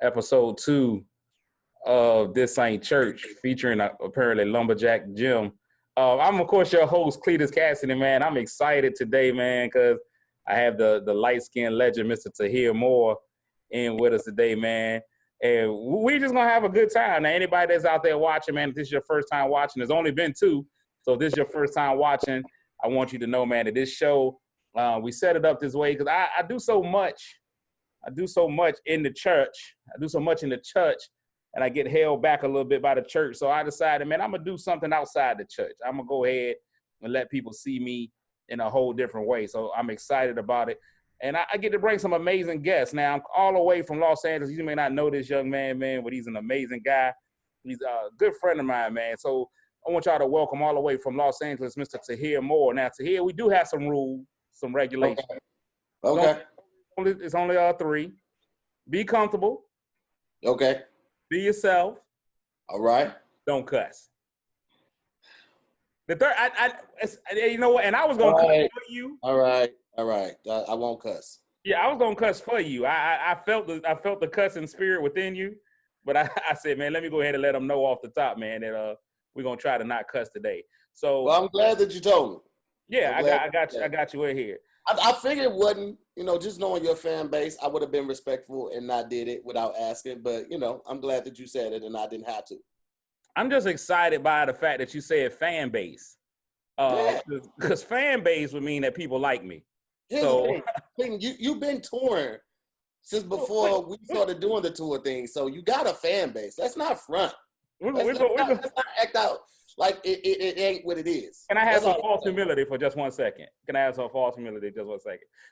episode 2 of This Ain't Church, featuring apparently Lumberjack Jim. I'm, of course, your host, Cletus Cassidy, man. I'm excited today, man, because I have the light-skinned legend, Mr. Tahir Moore, in with us today, man. And we're just going to have a good time. Now, anybody that's out there watching, man, if this is your first time watching, there's only been 2. So if this is your first time watching, I want you to know, man, that this show, we set it up this way because I do so much. I do so much in the church. And I get held back a little bit by the church. So I decided, man, I'm going to do something outside the church. I'm going to go ahead and let people see me in a whole different way. So I'm excited about it. And I get to bring some amazing guests. Now, I'm all the way from Los Angeles. You may not know this young man, but he's an amazing guy. He's a good friend of mine, man. So I want y'all to welcome all the way from Los Angeles, Mr. Tahir Moore. Now, Tahir, we do have some rules, some regulations. Okay. It's only 3. Be comfortable. Okay. Be yourself. All right. Don't cuss. The third, you know what? And I was gonna cuss for you. All right. I won't cuss. Yeah, I was gonna cuss for you. I felt the cussing spirit within you, but I said, man, let me go ahead and let them know off the top, man, that we're gonna try to not cuss today. So, well, I'm glad that you told me. Yeah, I got you in here. I figured it wasn't, just knowing your fan base, I would have been respectful and not did it without asking. But, I'm glad that you said it and I didn't have to. I'm just excited by the fact that you said fan base. Because fan base would mean that people like me. Here's the thing. You've been touring since before we started doing the tour thing. So you got a fan base. Let's not front. Let's not act out like it ain't what it is. Can I have some false humility for just 1 second?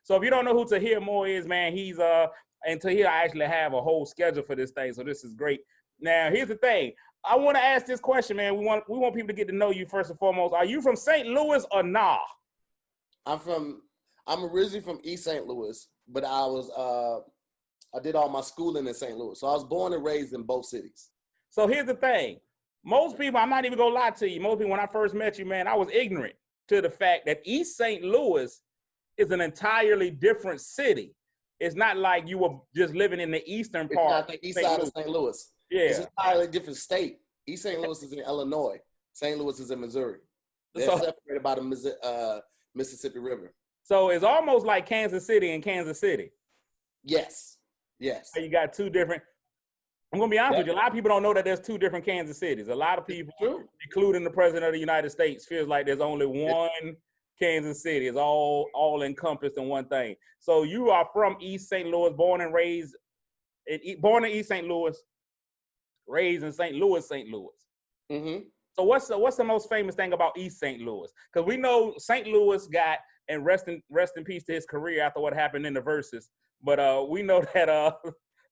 So if you don't know who Tahir Moore is, man, he's and Tahir, I actually have a whole schedule for this thing, so this is great. Now, here's the thing. I want to ask this question, man. We want people to get to know you first and foremost. Are you from St. Louis or nah? I'm originally from East St. Louis, but I did all my schooling in St. Louis. So I was born and raised in both cities. So here's the thing. Most people, I'm not even going to lie to you. Most people, when I first met you, man, I was ignorant to the fact that East St. Louis is an entirely different city. It's not like you were just living in the eastern part. It's not the east side of St. Louis. Yeah. It's an entirely different state. East St. Louis is in Illinois. St. Louis is in Missouri. They're separated by the Mississippi River. So it's almost like Kansas City and Kansas City. Yes. So you got 2 different. I'm going to be honest with you. A lot of people don't know that there's 2 different Kansas cities. A lot of people, including the President of the United States, feels like there's only one Kansas City. It's all encompassed in one thing. So you are from East St. Louis, born and raised, born in East St. Louis, raised in St. Louis, St. Louis. Mm-hmm. So what's the most famous thing about East St. Louis? Because we know St. Louis got, and rest in peace to his career after what happened in the Versus. But we know that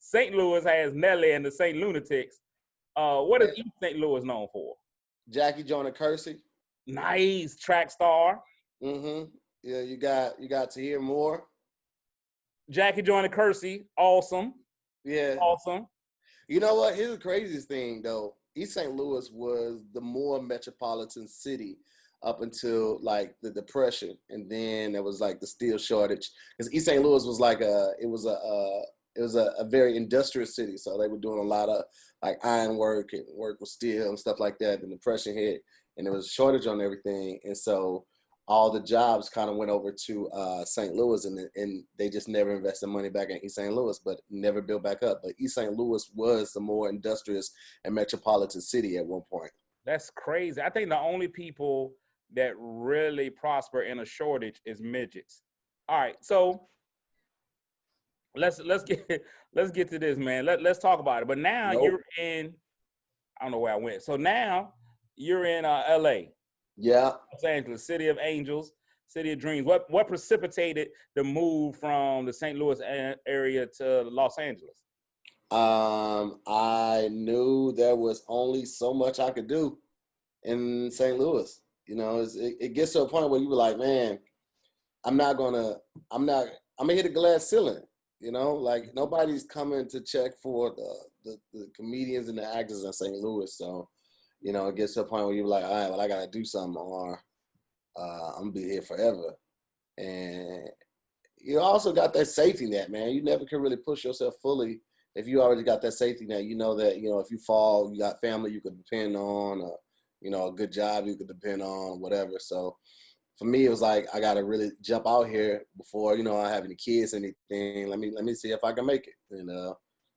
St. Louis has Nelly and the St. Lunatics. What is East St. Louis known for? Jackie Joyner Kersey. Nice. Track star. Mm-hmm. Yeah, you got Tahir Moore. Jackie Joyner Kersey. Awesome. Yeah. Awesome. You know what? Here's the craziest thing, though. East St. Louis was the more metropolitan city up until like the Depression, and then there was like the steel shortage. Because East St. Louis was like it was a very industrious city, so they were doing a lot of like iron work and work with steel and stuff like that. The Depression hit, and there was a shortage on everything, and so all the jobs kind of went over to St. Louis, and they just never invested money back in East St. Louis, but never built back up. But East St. Louis was the more industrious and metropolitan city at one point. That's crazy. I think the only people that really prosper in a shortage is midgets. All right, so let's get to this, man. Let's talk about it. But now you're in, I don't know where I went. So now you're in LA. Yeah. Los Angeles, City of Angels, City of Dreams. What precipitated the move from the St. Louis area to Los Angeles? I knew there was only so much I could do in St. Louis. It gets to a point where you were like, man, I'm gonna hit a glass ceiling. Like nobody's coming to check for the comedians and the actors in St. Louis. So, it gets to a point where you're like, all right, well, I gotta do something, or I'm gonna be here forever. And you also got that safety net, man. You never can really push yourself fully if you already got that safety net, you know that, you know, if you fall, you got family you could depend on, or, you know, a good job you could depend on, whatever. So for me, it was like, I got to really jump out here before, you know, I have any kids, anything. Let me see if I can make it. And,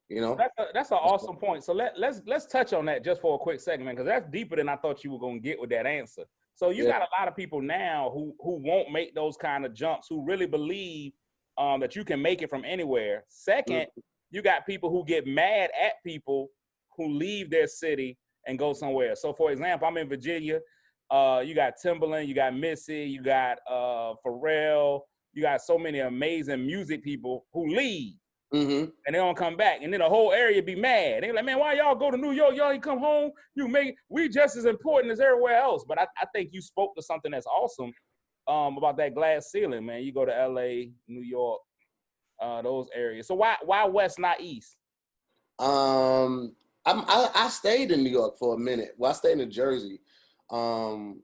you know, That's an awesome point. So let's touch on that just for a quick segment, because that's deeper than I thought you were going to get with that answer. So you got a lot of people now who won't make those kind of jumps, who really believe that you can make it from anywhere. Second, you got people who get mad at people who leave their city and go somewhere. So for example, I'm in Virginia. You got Timberland, you got Missy, you got Pharrell, you got so many amazing music people who leave. And they don't come back, and then the whole area be mad. They're like, man, why y'all go to New York? Y'all ain't come home. We just as important as everywhere else. But I think you spoke to something that's awesome about that glass ceiling, man. You go to LA, New York, those areas. So why West, not East? I stayed in New York for a minute. Well, I stayed in Jersey,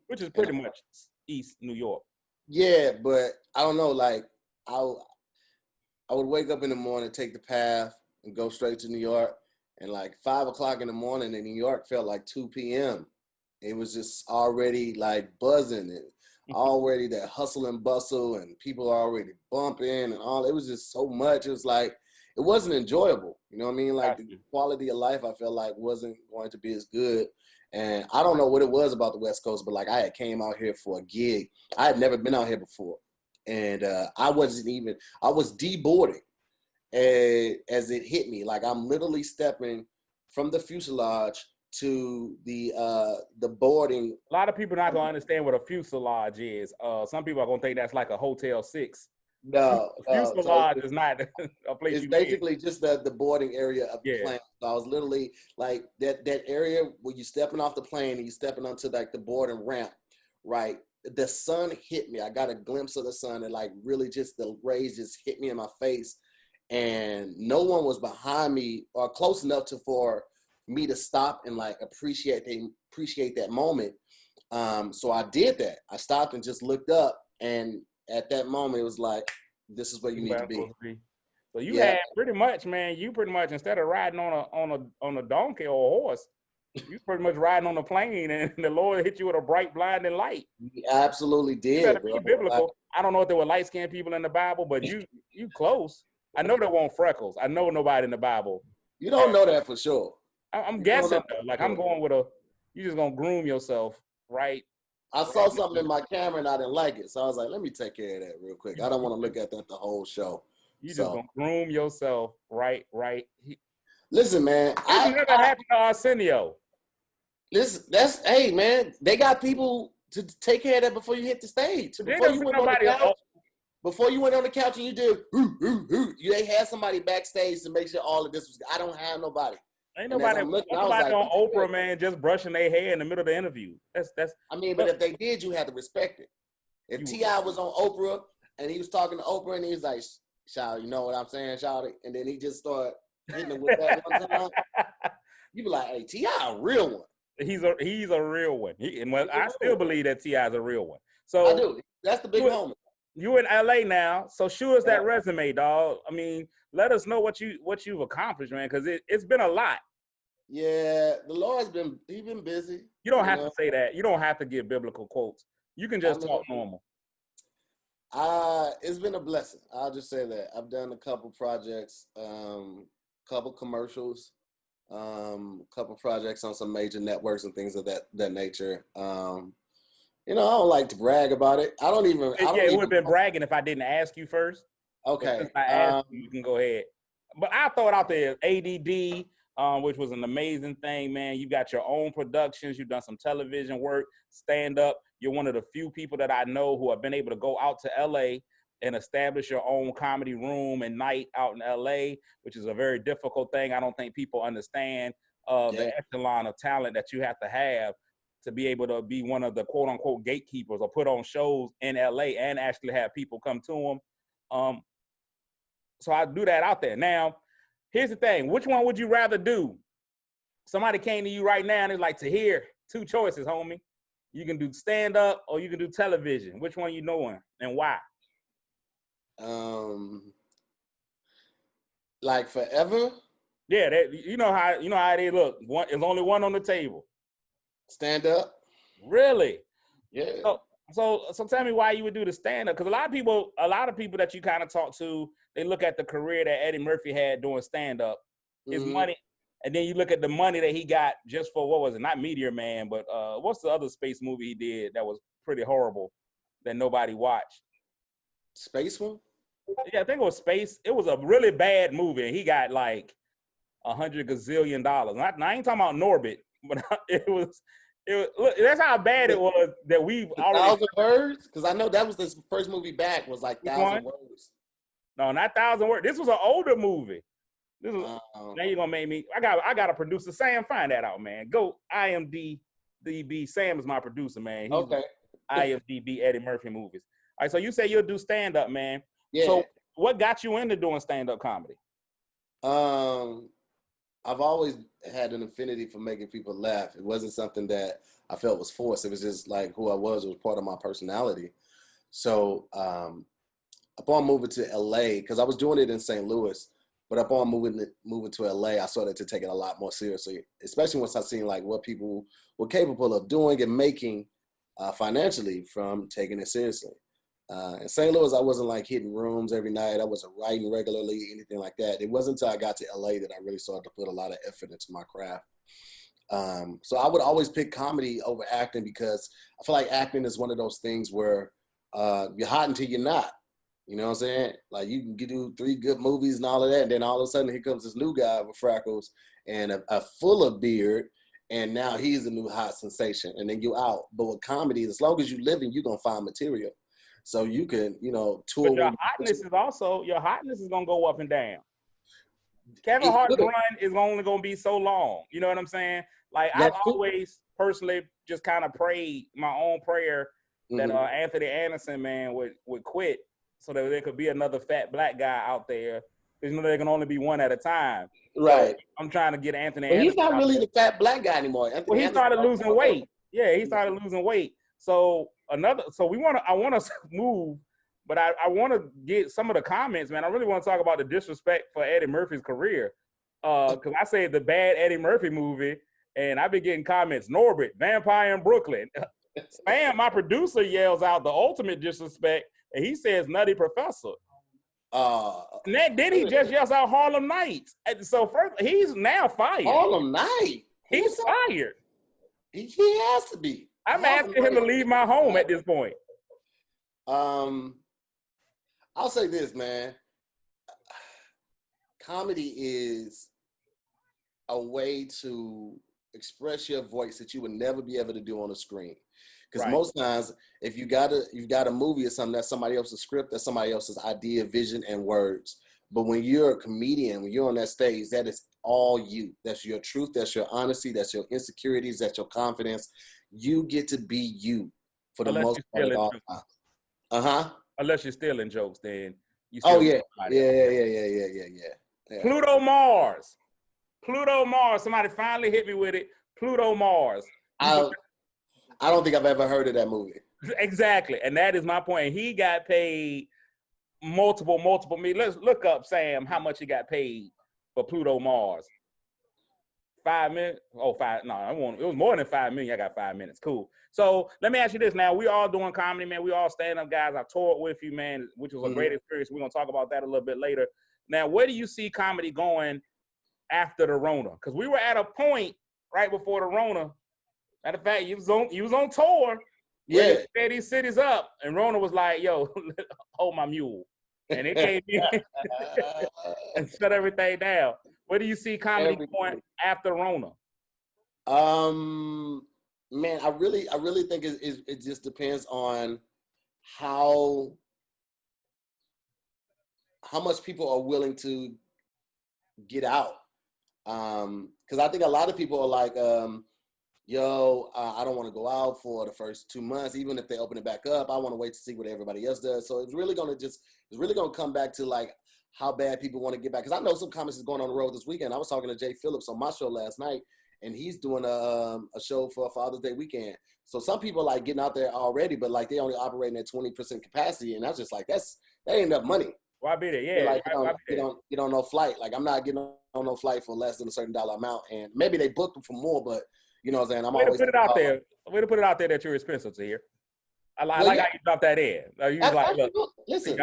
which is pretty much East New York. Yeah, but I don't know. Like I would wake up in the morning, take the path, and go straight to New York. And like 5 o'clock in the morning in New York felt like 2 p.m. It was just already like buzzing and already that hustle and bustle, and people are already bumping and all. It was just so much. It was like, it wasn't enjoyable. You know what I mean? Like the quality of life, I felt like wasn't going to be as good. And I don't know what it was about the West Coast, but like I had came out here for a gig. I had never been out here before. And I was deboarding as it hit me. Like I'm literally stepping from the fuselage to the boarding. A lot of people are not gonna understand what a fuselage is. Some people are gonna think that's like a Hotel 6. No, fuselage is not a place. It's basically just the boarding area of the plane. So I was literally like that area where you're stepping off the plane and you're stepping onto like the boarding ramp, right? The sun hit me. I got a glimpse of the sun, and like really just the rays just hit me in my face, and no one was behind me or close enough for me to stop and like appreciate that moment. So I did that. I stopped and just looked up, and at that moment it was like, this is where you need to be. So you had pretty much, man. You pretty much, instead of riding on a donkey or a horse, you pretty much riding on a plane, and the Lord hit you with a bright, blinding light. He absolutely did. You better be biblical. I don't know if there were light-skinned people in the Bible, but you close. I know there weren't freckles. I know nobody in the Bible. You don't know that for sure. I'm guessing though. Like I'm going with you just gonna groom yourself, right? I saw something in my camera and I didn't like it, so I was like, let me take care of that real quick. I don't want to look at that the whole show. You just gonna groom yourself, right? Listen, man. This never happened to Arsenio. Listen, hey, man. They got people to take care of that before you hit the stage. Before you went on the couch and you did, they had somebody backstage to make sure all of this was. I don't have nobody. Ain't nobody on Oprah, man, just brushing their hair in the middle of the interview. That's. I mean, but if they did, you had to respect it. If T.I. was on Oprah and he was talking to Oprah and he was like, "Shout, you know what I'm saying, shout it," and then he just started hitting it with that one time, you be like, "Hey, T.I. a real one." He's a real one. I still believe that T.I. is a real one. So I do. That's the big moment. You in LA now, so show us that resume, dog. I mean, let us know what you've accomplished, man, because it's been a lot. Yeah, the Lord's been busy. You don't have to say that. You don't have to give biblical quotes. You can just talk normal. It's been a blessing. I'll just say that. I've done a couple projects, couple commercials, couple projects on some major networks and things of that nature. I don't like to brag about it. It would have been bragging if I didn't ask you first. Okay. If I asked you can go ahead. But I'll throw it out there. ADD, which was an amazing thing, man. You got your own productions. You've done some television work, stand up. You're one of the few people that I know who have been able to go out to LA and establish your own comedy room and night out in LA, which is a very difficult thing. I don't think people understand the echelon of talent that you have to be able to be one of the quote unquote gatekeepers or put on shows in LA and actually have people come to them. So I do that out there. Now, here's the thing. Which one would you rather do? Somebody came to you right now and it's like, Tahir, 2 choices, homie. You can do stand up or you can do television. Which one you doing and why? Like forever? Yeah, that you know how they look. There's only one on the table. Stand up. Really? Yeah. So tell me why you would do the stand up, because a lot of people that you kind of talk to, they look at the career that Eddie Murphy had doing stand up, his money, and then you look at the money that he got just for, what was it? Not Meteor Man, but what's the other space movie he did that was pretty horrible that nobody watched? Space one? Yeah, I think it was Space. It was a really bad movie, and he got like $100 gazillion. Not, I ain't talking about Norbit, but it was. Look, that's how bad it was that we've already. 1,000 Words? Because I know that was his first movie back, was like 1,000 Words. No, not 1,000 Words. This was an older movie. This was. Now you're gonna make me. I got a producer. Sam, find that out, man. Go IMDb. Sam is my producer, man. He's Okay. IMDb Eddie Murphy movies. All right, so you say you'll do stand up, man. Yeah. So what got you into doing stand up comedy? I've always had an affinity for making people laugh. It wasn't something that I felt was forced. It was just like who I was. It was part of my personality. So upon moving to LA, because I was doing it in St. Louis, but upon moving to LA, I started to take it a lot more seriously, especially once I seen like what people were capable of doing and making financially from taking it seriously. In St. Louis, I wasn't like hitting rooms every night. I wasn't writing regularly, anything like that. It wasn't until I got to LA that I really started to put a lot of effort into my craft. So I would always pick comedy over acting because I feel like acting is one of those things where you're hot until you're not. You know what I'm saying? Like you can do 3 good movies and all of that, and then all of a sudden here comes this new guy with freckles and a fuller beard, and now he's a new hot sensation, and then you're out. But with comedy, as long as you're living, you're gonna find material. So you can, tour. But your hotness is gonna go up and down. Kevin Hart's run is only gonna be so long. You know what I'm saying? Like I've always personally just kind of prayed my own prayer that Anthony Anderson, man, would quit so that there could be another fat black guy out there. Because there can only be one at a time. Right. So I'm trying to get Anthony But Anderson. He's not really the fat black guy anymore. Well, he started losing weight. Yeah, he started losing weight. So I want to move, but I want to get some of the comments, man. I really want to talk about the disrespect for Eddie Murphy's career. Because I say the bad Eddie Murphy movie, and I've been getting comments, Norbit, Vampire in Brooklyn. Sam, my producer, yells out the ultimate disrespect, and he says Nutty Professor. Then he just yells out Harlem Nights. And so first, he's now fired. Harlem Night? He's fired. He has to be. I'm asking him to leave my home at this point. I'll say this, man. Comedy is a way to express your voice that you would never be able to do on a screen. Because most times, if you've got a movie or something, that's somebody else's script, that's somebody else's idea, vision, and words. But when you're a comedian, when you're on that stage, that is all you. That's your truth, that's your honesty, that's your insecurities, that's your confidence. You get to be you for the most part of all time. Unless you're stealing jokes, then you still Yeah. Pluto Mars. Somebody finally hit me with it. Pluto Mars. I don't think I've ever heard of that movie. Exactly. And that is my point. He got paid multiple million. Let's look up, Sam, how much he got paid for Pluto Mars. 5 minutes? Oh, 5. No, it was more than 5 million. I got 5 minutes. Cool. So let me ask you this now. We all doing comedy, man. We all stand-up guys. I toured with you, man, which was a great experience. We're going to talk about that a little bit later. Now, where do you see comedy going after the Rona? Because we were at a point right before the Rona. Matter of fact, you was on tour. Yeah. They set these cities up. And Rona was like, yo, hold my mule. And it came in and shut everything down. Where do you see comedy going after Rona? Man, I really think it just depends on how much people are willing to get out. Because I think a lot of people are like, I don't want to go out for the first 2 months, even if they open it back up. I want to wait to see what everybody else does. So it's really gonna come back to like how bad people want to get back. Because I know some comics is going on the road this weekend. I was talking to Jay Phillips on my show last night, and he's doing a show for Father's Day weekend. So some people are like getting out there already, but like they only operating at 20% capacity, and I was just like, that ain't enough money. Why be there? Feel Yeah, like why be there? get on no flight. Like I'm not getting on no flight for less than a certain dollar amount, and maybe they booked them for more, but you know what I'm saying. I'm Way to always put it out there. Way to put it out there that you're expensive to here. I well, like yeah. how you dropped that in. You was like, look, Listen,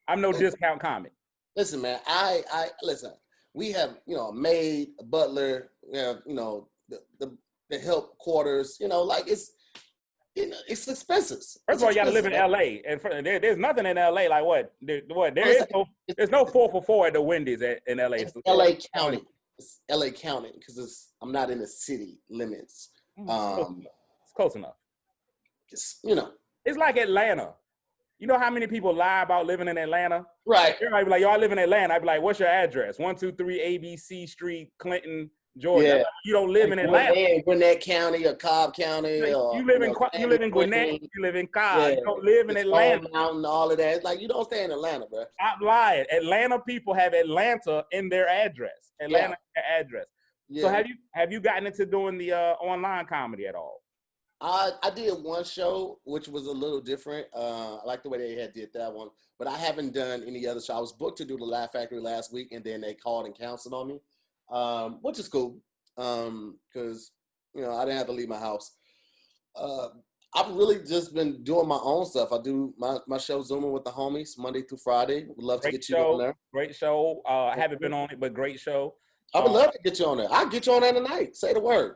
I'm no discount comic. listen, man. I listen. We have a maid, a butler. We have the help quarters. Like it's expensive. First of all, you got to live in LA, and there's nothing in LA like what? There's no 4 for $4 at the Wendy's in LA. It's LA County. It's LA County because I'm not in the city limits. It's close enough. Just it's like Atlanta. You know how many people lie about living in Atlanta? Right. Everybody be like, yo, I live in Atlanta. I'd be like, what's your address? 123 ABC Street, Clinton, Georgia. Yeah. You don't live in Atlanta. In Gwinnett County or Cobb County. Or, you live in Gwinnett. You live in Cobb. Yeah. You don't live in Atlanta. Stone Mountain, all of that. It's like you don't stay in Atlanta, bro. I'm lying. Atlanta people have Atlanta in their address. Atlanta in their address. Yeah. So have you gotten into doing the online comedy at all? I did one show, which was a little different. I like the way they did that one, but I haven't done any other show. I was booked to do the Laugh Factory last week, and then they called and canceled on me, which is cool because I didn't have to leave my house. I've really just been doing my own stuff. I do my show Zooming with the Homies Monday through Friday. Would love to get you on there. Great show. I haven't been on it, but great show. I would love to get you on there. I'll get you on there tonight. Say the word.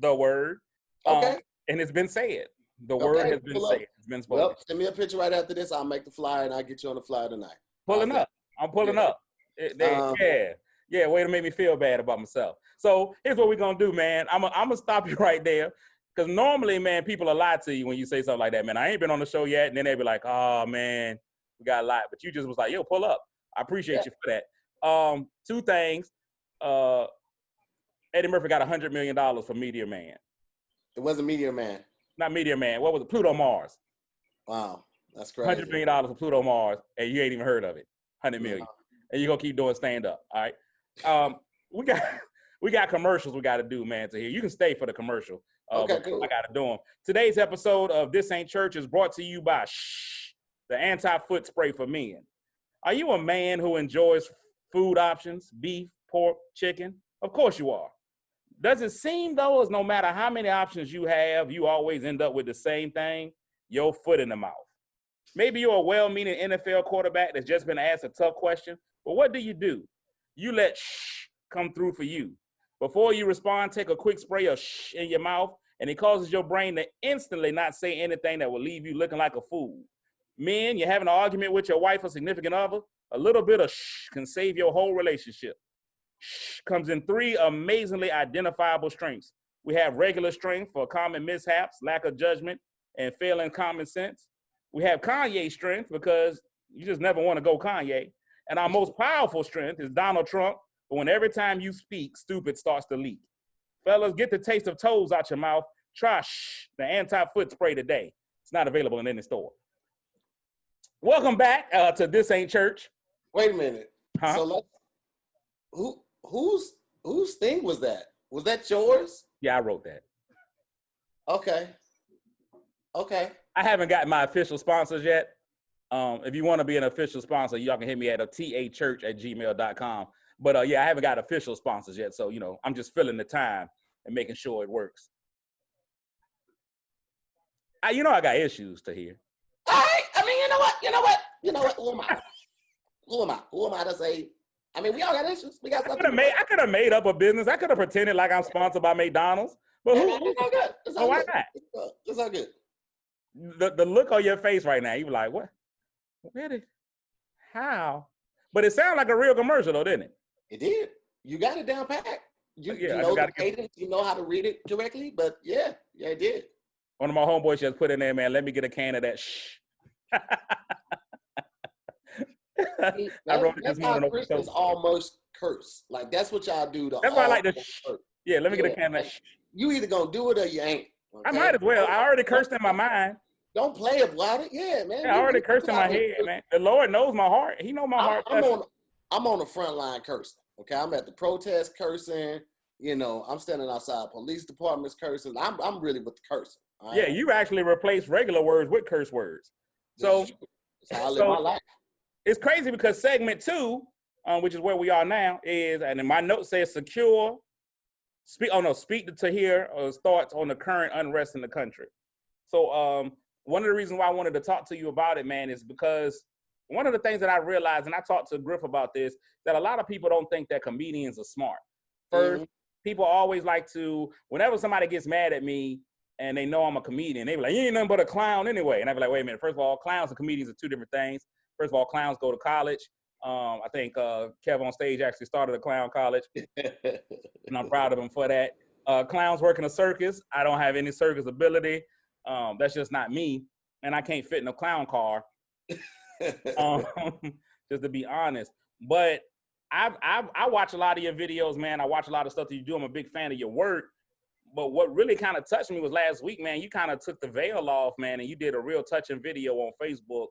The word. Okay. And it's been said. The word has been said. It's been spoken. Well, send me a picture right after this. I'll make the flyer and I'll get you on the flyer tonight. Pulling up. I'm pulling up. Yeah, way to make me feel bad about myself. So here's what we're going to do, man. I'm going to stop you right there. Because normally, man, people will lie to you when you say something like that, man. I ain't been on the show yet. And then they be like, oh, man, we got a lot. But you just was like, yo, pull up. I appreciate you for that. 2 things. Eddie Murphy got $100 million for Meteor Man. It wasn't Meteor Man. Not Meteor Man. What was it? Pluto Mars. Wow. That's crazy. $100 million for Pluto Mars, and you ain't even heard of it. $100 million. Yeah. And you're going to keep doing stand-up, all right? We got commercials we got to do, man, to hear. You can stay for the commercial. Okay, cool. I got to do them. Today's episode of This Ain't Church is brought to you by the anti-foot spray for men. Are you a man who enjoys food options, beef, pork, chicken? Of course you are. Does it seem, though, as no matter how many options you have, you always end up with the same thing? Your foot in the mouth. Maybe you're a well-meaning NFL quarterback that's just been asked a tough question, but what do? You let come through for you. Before you respond, take a quick spray of in your mouth, and it causes your brain to instantly not say anything that will leave you looking like a fool. Men, you're having an argument with your wife or significant other, a little bit of can save your whole relationship. Comes in 3 amazingly identifiable strengths. We have regular strength for common mishaps, lack of judgment, and failing common sense. We have Kanye strength because you just never want to go Kanye. And our most powerful strength is Donald Trump, but when every time you speak, stupid starts to leak. Fellas, get the taste of toes out your mouth. Try the anti-foot spray today. It's not available in any store. Welcome back to This Ain't Church. Wait a minute. Huh? So whose thing was that? Was that yours? Yeah, I wrote that. Okay. I haven't gotten my official sponsors yet. If you want to be an official sponsor, y'all can hit me at tahchurch@gmail.com. But yeah, I haven't got official sponsors yet. So, I'm just filling the time and making sure it works. I got issues to hear. All right. I mean, you know what? Who am I to say? I mean, we all got issues. We got something. I could have made up a business. I could have pretended like I'm sponsored by McDonald's. But it's all good. Why not? It's all good. The look on your face right now, you were like, what? How? But it sounded like a real commercial, though, didn't it? It did. You got it down pat. You know the cadence. You know how to read it correctly. But yeah, it did. One of my homeboys just put in there, man, let me get a can of that I wrote it this morning. Christmas almost curse. Like, that's what y'all do. That's why I like the Yeah, let me get a can of that You either going to do it or you ain't. Okay? I might as well. I already cursed in my mind. Don't play about it. Yeah, man. Yeah, I already cursed in my head, man. The Lord knows my heart. He knows my heart. I'm on the front line cursing. Okay, I'm at the protest cursing. I'm standing outside police departments cursing. I'm really with the cursing. Right? Yeah, you actually replace regular words with curse words. So that's how I live my life. it's crazy because segment 2, which is where we are now, is, and in my note says secure. Speak to Tahir thoughts on the current unrest in the country. So one of the reasons why I wanted to talk to you about it, man, is because one of the things that I realized, and I talked to Griff about this, that a lot of people don't think that comedians are smart. First, people always like to, whenever somebody gets mad at me and they know I'm a comedian, they be like, you ain't nothing but a clown anyway. And I be like, wait a minute. First of all, clowns and comedians are two different things. First of all, clowns go to college. I think Kev on stage actually started a clown college, and I'm proud of him for that. Clowns work in a circus. I don't have any circus ability. That's just not me, and I can't fit in a clown car. Just to be honest. But I watch a lot of your videos, man. I watch a lot of stuff that you do. I'm a big fan of your work. But what really kind of touched me was last week, man. You kind of took the veil off, man, and you did a real touching video on Facebook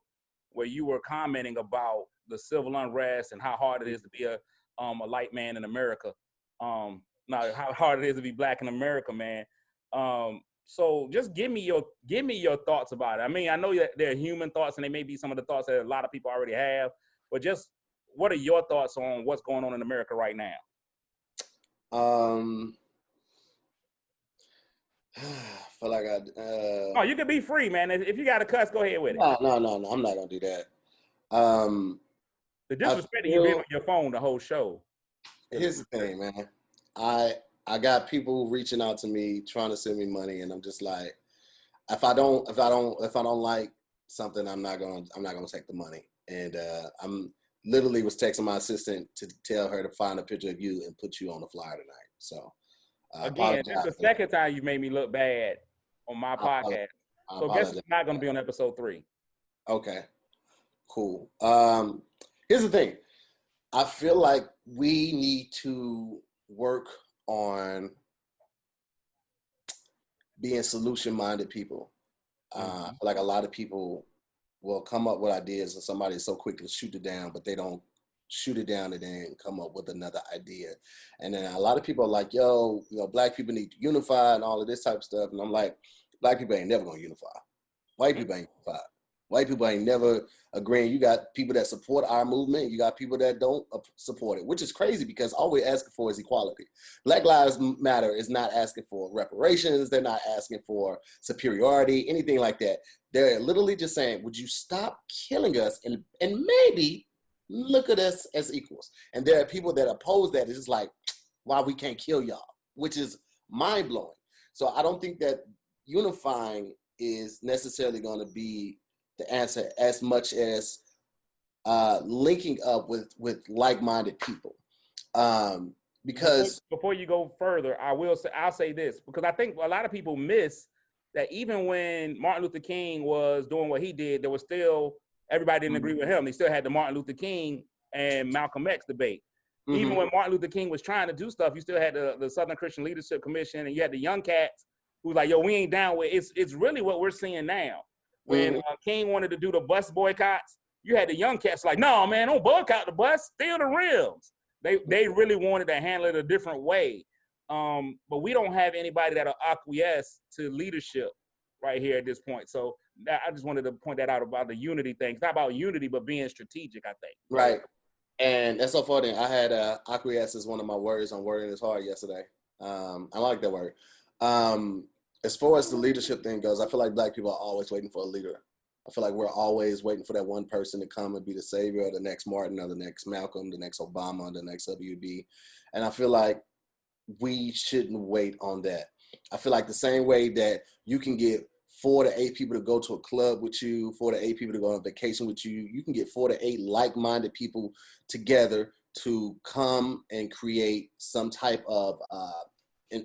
where you were commenting about the civil unrest and how hard it is to be a light man in America. How hard it is to be black in America, man. So just give me your thoughts about it. I mean, I know that they're human thoughts, and they may be some of the thoughts that a lot of people already have, but just what are your thoughts on what's going on in America right now? I feel like oh, you can be free, man. If you got to cuss, go ahead with it. No, I'm not gonna do that. The disrespect you being on your phone the whole show. Here's the thing, man. I got people reaching out to me trying to send me money, and I'm just like, if I don't like something, I'm not gonna take the money. And I'm literally was texting my assistant to tell her to find a picture of you and put you on the flyer tonight. So again, this is the second time you made me look bad on my podcast. So guess it's not gonna be on episode 3. Okay, cool. Here's the thing. I feel like we need to work on being solution-minded people. I feel like a lot of people will come up with ideas and somebody is so quick to shoot it down, but they don't shoot it down and then come up with another idea. And then a lot of people are like, yo, black people need to unify and all of this type of stuff. And I'm like, black people ain't never gonna unify. White people ain't unified. White people ain't never agreeing. You got people that support our movement. You got people that don't support it, which is crazy because all we're asking for is equality. Black Lives Matter is not asking for reparations. They're not asking for superiority, anything like that. They're literally just saying, would you stop killing us and maybe look at us as equals? And there are people that oppose that. It's just like, why we can't kill y'all, which is mind-blowing. So I don't think that unifying is necessarily going to be the answer as much as linking up with like-minded people. Because before you go further, I'll say this, because I think a lot of people miss that even when Martin Luther King was doing what he did, there was still, everybody didn't agree with him. They still had the Martin Luther King and Malcolm X debate. Even when Martin Luther King was trying to do stuff, you still had the Southern Christian Leadership Commission, and you had the young cats who was like, yo, we ain't down with it. It's really what we're seeing now. When King wanted to do the bus boycotts, you had the young cats like, no, man, don't boycott the bus, steal the rims. They really wanted to handle it a different way. But we don't have anybody that'll acquiesce to leadership right here at this point. So I just wanted to point that out about the unity thing. It's not about unity, but being strategic, I think. Right. And that's so funny. I had acquiesce as one of my words on Wording is Hard yesterday. I like that word. As far as the leadership thing goes, I feel like black people are always waiting for a leader. I feel like we're always waiting for that one person to come and be the savior, or the next Martin, or the next Malcolm, the next Obama, the next WB. And I feel like we shouldn't wait on that. I feel like the same way that you can get 4 to 8 people to go to a club with you, 4 to 8 people to go on vacation with you, you can get 4 to 8 like-minded people together to come and create some type of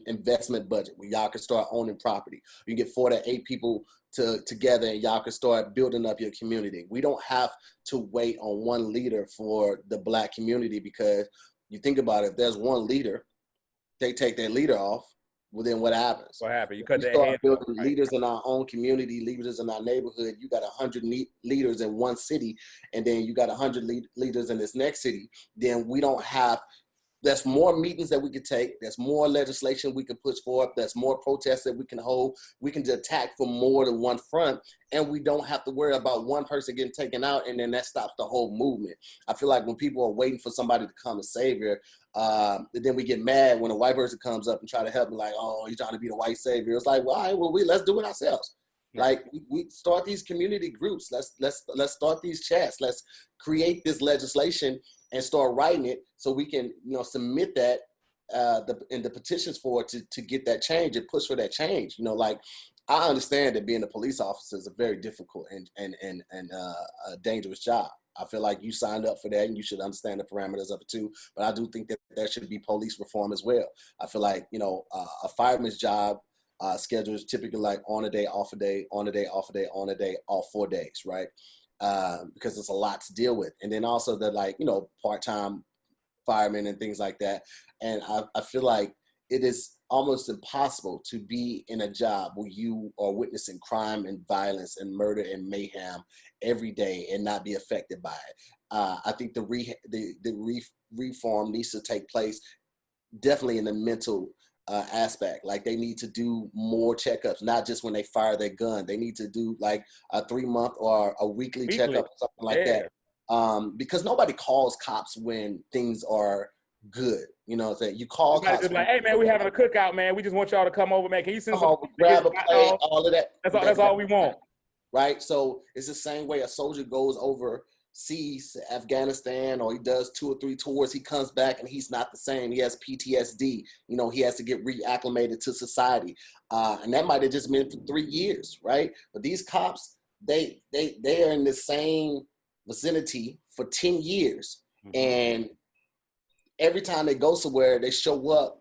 investment budget where y'all can start owning property. You can get 4 to 8 people together and y'all can start building up your community. We don't have to wait on one leader for the black community, because you think about it, if there's one leader, they take their leader off, well, then what happens? What happened? You cut that head off, building right? Leaders in our own community, leaders in our neighborhood. You got 100 leaders in one city, and then you got 100 leaders in this next city. Then we don't have There's more meetings that we could take. There's more legislation we can push forward. There's more protests that we can hold. We can attack from more than one front, and we don't have to worry about one person getting taken out, and then that stops the whole movement. I feel like when people are waiting for somebody to come and savior, then we get mad when a white person comes up and try to help me, like, oh, you're trying to be the white savior. It's like, well, all right, well, let's do it ourselves. Yeah. Like we start these community groups. Let's start these chats. Let's create this legislation and start writing it so we can, submit that in the petitions for it to get that change and push for that change. Like, I understand that being a police officer is a very difficult and a dangerous job. I feel like you signed up for that and you should understand the parameters of it too. But I do think that there should be police reform as well. I feel like, a fireman's job schedule is typically like on a day, off a day, on a day, off a day, on a day, all 4 days, right? Because it's a lot to deal with. And then also the part-time firemen and things like that. And I feel like it is almost impossible to be in a job where you are witnessing crime and violence and murder and mayhem every day and not be affected by it. I think the reform needs to take place definitely in the mental aspect. Like, they need to do more checkups, not just when they fire their gun. They need to do like a 3-month or a weekly checkup or something like that. Because nobody calls cops when things are good. You know what I'm saying? You call cops. Just like, hey man, we having a cookout, man. We just want y'all to come over, man. Can you send some grab a plate, all of that? That's all we want. Right? So it's the same way a soldier goes overseas to Afghanistan, or he does 2 or 3 tours. He comes back and he's not the same. He has PTSD. He has to get reacclimated to society. And that might have just been for 3 years, right? But these cops, they are in the same vicinity for 10 years. Mm-hmm. And every time they go somewhere, they show up,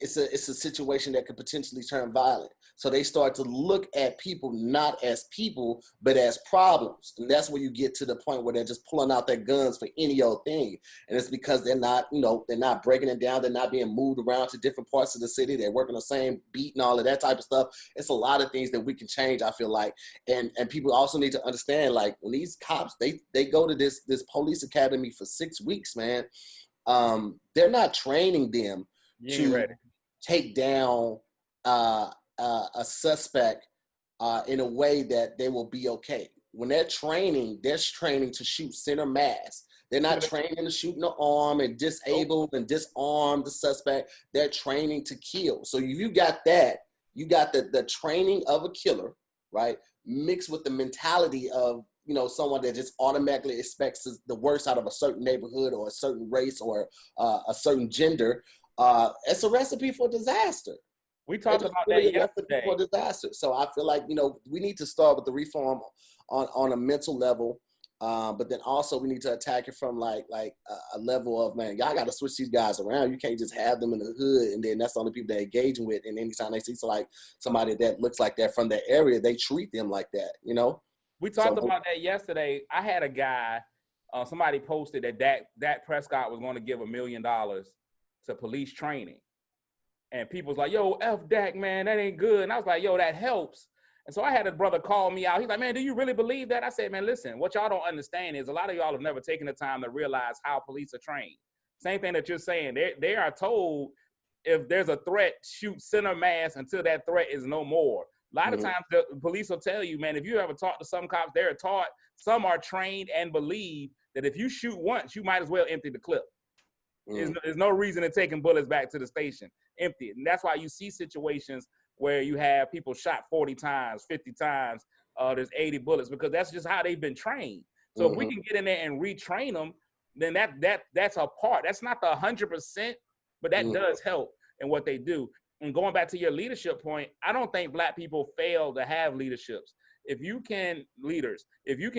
it's a situation that could potentially turn violent. So they start to look at people not as people, but as problems. And that's where you get to the point where they're just pulling out their guns for any old thing. And it's because they're not breaking it down. They're not being moved around to different parts of the city. They're working the same beat and all of that type of stuff. It's a lot of things that we can change, I feel like. And people also need to understand, like, when these cops, they go to this police academy for 6 weeks, man. They're not training them to take down a suspect in a way that they will be okay. When they're training to shoot center mass. They're not training to shoot in the arm and disable and disarm the suspect. They're training to kill. So you got that. You got the training of a killer, right? Mixed with the mentality of someone that just automatically expects the worst out of a certain neighborhood or a certain race or a certain gender. It's a recipe for disaster. We talked about that yesterday. For disaster. So I feel like, we need to start with the reform on a mental level, but then also we need to attack it from like a level of, man, y'all got to switch these guys around. You can't just have them in the hood and then that's the only people they're engaging with. And anytime they see somebody that looks like that from their area, they treat them like that, We talked about that yesterday. I had a guy, somebody posted that Dak Prescott was going to give $1 million to police training. And people was like, yo, F Dak, man, that ain't good. And I was like, yo, that helps. And so I had a brother call me out. He's like, man, do you really believe that? I said, man, listen, what y'all don't understand is a lot of y'all have never taken the time to realize how police are trained. Same thing that you're saying. They are told if there's a threat, shoot center mass until that threat is no more. A lot of times the police will tell you, man, if you ever talk to some cops, they're taught, some are trained and believe that if you shoot once, you might as well empty the clip. There's no reason to taking bullets back to the station, empty it. And that's why you see situations where you have people shot 40 times, 50 times, there's 80 bullets, because that's just how they've been trained. So if we can get in there and retrain them, then that's a part. That's not the 100%, but that does help in what they do. And going back to your leadership point, I don't think Black people fail to have leaderships. If you can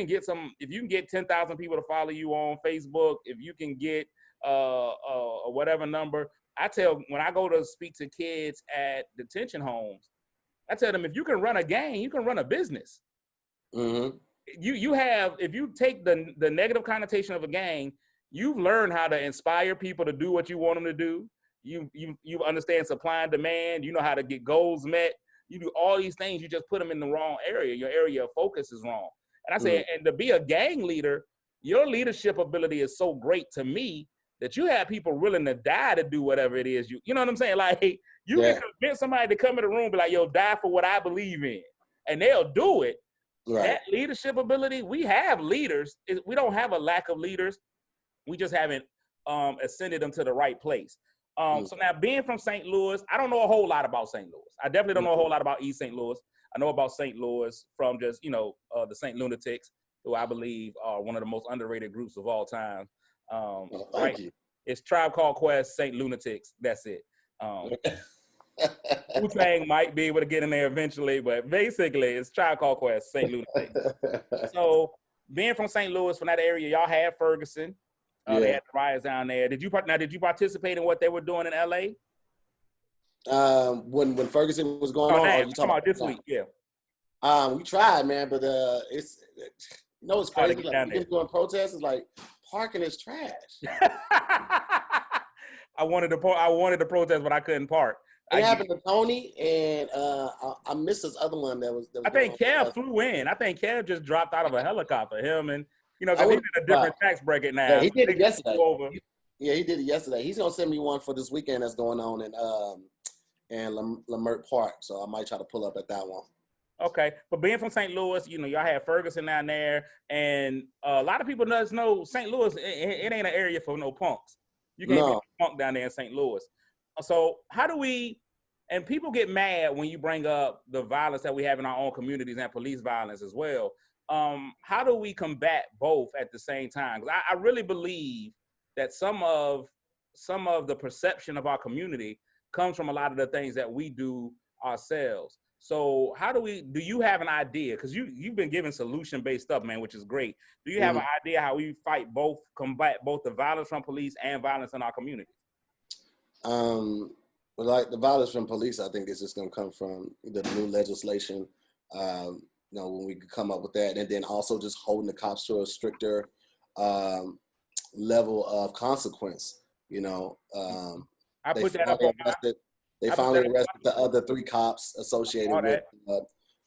get 10,000 people to follow you on Facebook, if you can get whatever number, when I go to speak to kids at detention homes, I tell them, if you can run a gang, you can run a business. Mm-hmm. If you take the negative connotation of a gang, you've learned how to inspire people to do what you want them to do. You understand supply and demand. You know how to get goals met. You do all these things. You just put them in the wrong area. Your area of focus is wrong. And I say, and to be a gang leader, your leadership ability is so great to me that you have people willing to die to do whatever it is you know what I'm saying? Like you can convince somebody to come in the room and be like, yo, die for what I believe in. And they'll do it. Right. That leadership ability, we have leaders. We don't have a lack of leaders. We just haven't ascended them to the right place. So now being from St. Louis, I don't know a whole lot about St. Louis. I definitely don't know a whole lot about East St. Louis. I know about St. Louis from just, the St. Lunatics, who I believe are one of the most underrated groups of all time. Right? It's Tribe Called Quest, St. Lunatics. That's it. Wu-Tang might be able to get in there eventually, but basically it's Tribe Called Quest, St. Lunatics. So being from St. Louis, from that area, y'all had Ferguson. They had the riots down there. Did you participate in what they were doing in LA? When Ferguson was going on, or you talking about this week? Yeah. We tried, man, but it's crazy. Like, we doing protests. It's like parking is trash. I wanted to protest, but I couldn't park. It happened to Tony, and I missed this other one that was I think Kev flew in. I think Kev just dropped out of a helicopter. Him and because he's in a different tax bracket now. Yeah, he did it yesterday. He did it yesterday. He's gonna send me one for this weekend that's going on in Lamert Park. So I might try to pull up at that one. Okay, but being from St. Louis, y'all had Ferguson down there, and a lot of people does know St. Louis. It ain't an area for no punks. You can't be a punk down there in St. Louis. So how do we? And people get mad when you bring up the violence that we have in our own communities and police violence as well. How do we combat both at the same time? 'Cause I really believe that some of the perception of our community comes from a lot of the things that we do ourselves. So do you have an idea? Because you've been given solution-based stuff, man, which is great. Do you have an idea how we combat both the violence from police and violence in our community? But like the violence from police, I think it's just going to come from the new legislation. When we could come up with that, and then also just holding the cops to a stricter level of consequence. I put that up on They finally arrested the other 3 cops associated with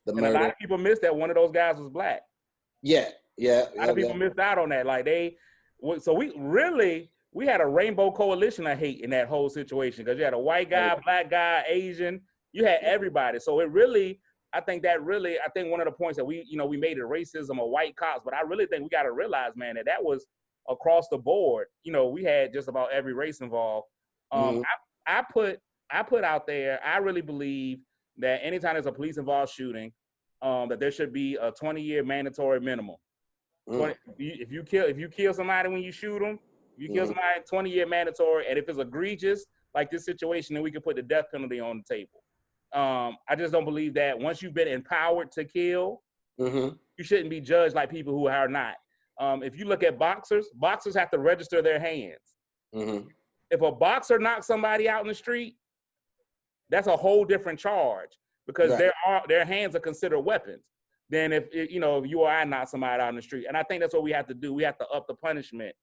the murder. A lot of people missed that one of those guys was black. Yeah. A lot of people missed out on that. Like we had a rainbow coalition of hate in that whole situation, because you had a white guy, black guy, Asian, you had everybody. So I think one of the points that we made it racism of white cops, but I really think we got to realize, man, that was across the board. We had just about every race involved. I put out there, I really believe that anytime there's a police involved shooting, that there should be a 20-year mandatory minimum. If you kill somebody when you shoot them, you kill somebody, 20-year mandatory. And if it's egregious, like this situation, then we can put the death penalty on the table. I just don't believe that once you've been empowered to kill, you shouldn't be judged like people who are not. If you look at boxers have to register their hands. If a boxer knocks somebody out in the street, that's a whole different charge, because their hands are considered weapons than if you or I knock somebody out in the street. And I think that's what we have to do. We have to up the punishment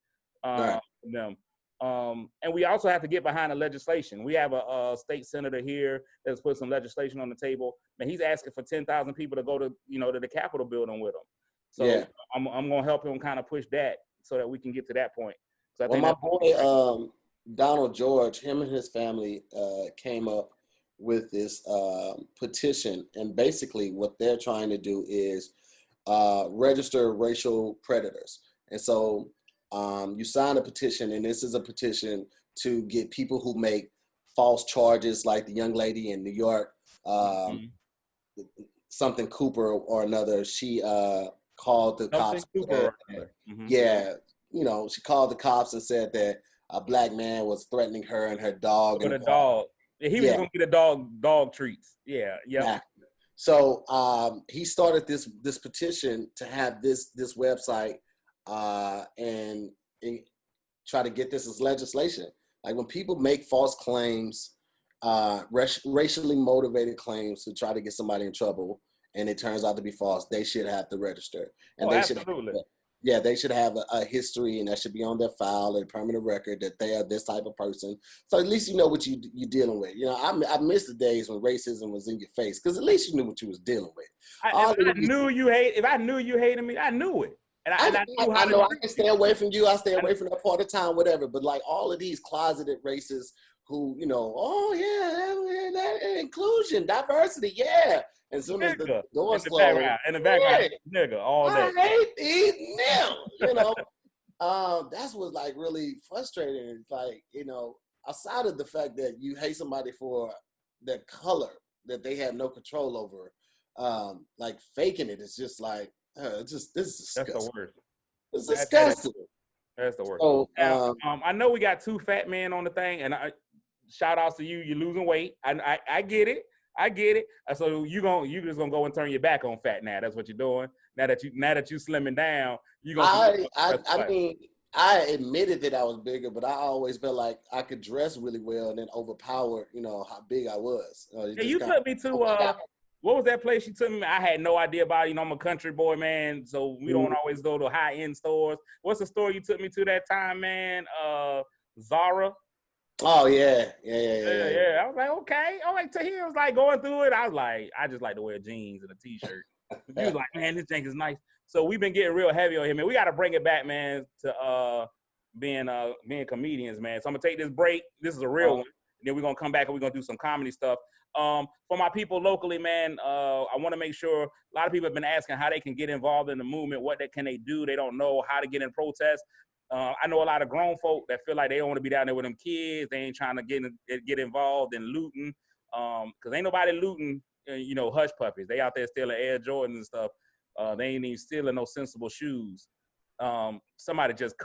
for them. And we also have to get behind the legislation. We have a state senator here that's put some legislation on the table, and he's asking for 10,000 people to go to the Capitol building with him. So I'm going to help him kind of push that so that we can get to that point. So I think my boy Donald George, him and his family came up with this petition, and basically what they're trying to do is register racial predators. And so you sign a petition, and this is a petition to get people who make false charges, like the young lady in New York, something Cooper or another. She called the cops. She called the cops and said that a black man was threatening her and her dog. With a dog. He was going to get a dog treats. Yeah. So he started this petition to have this website and try to get this as legislation. Like when people make false claims, racially motivated claims to try to get somebody in trouble, and it turns out to be false, they should have to register. And they should have a history, and that should be on their file, a permanent record that they are this type of person. So at least you know what you're dealing with. I miss the days when racism was in your face, because at least you knew what you was dealing with. If I knew you hated me, I knew it. I knew how to know I treat can stay away from you. I stay away from that part of time, whatever. But like all of these closeted racists who, oh yeah, that inclusion, diversity, yeah. As soon as the nigga doors close, in the background, yeah, nigga all day. I hate these now. That's what's like really frustrating. It's like, outside of the fact that you hate somebody for their color that they have no control over, like faking it is just like, this is disgusting. That's the worst. It's disgusting. That's the worst. So, now, I know we got 2 fat men on the thing, and shout outs to you. You're losing weight. I get it. I get it. So you just gonna go and turn your back on fat now. That's what you're doing. Now that you slimming down, you gonna. I mean, I admitted that I was bigger, but I always felt like I could dress really well and then overpower, how big I was. Yeah, you took me to what was that place you took me? I had no idea about it. I'm a country boy, man, so we don't always go to high-end stores. What's the store you took me to that time, man? Zara. Oh yeah. I was like, okay. All right, Tahir was like going through it. I was like, I just like to wear jeans and a t-shirt. He was like, man, this thing is nice. So we've been getting real heavy on him, man. We got to bring it back, man, to being comedians, man. So I'm gonna take this break. This is a real one. And then we're gonna come back and we're gonna do some comedy stuff. For my people locally, man, I want to make sure a lot of people have been asking how they can get involved in the movement. What can they do? They don't know how to get in protest. I know a lot of grown folk that feel like they don't want to be down there with them kids. They ain't trying to get involved in looting, because ain't nobody looting, hush puppies. They out there stealing Air Jordans and stuff. They ain't even stealing no sensible shoes. Somebody just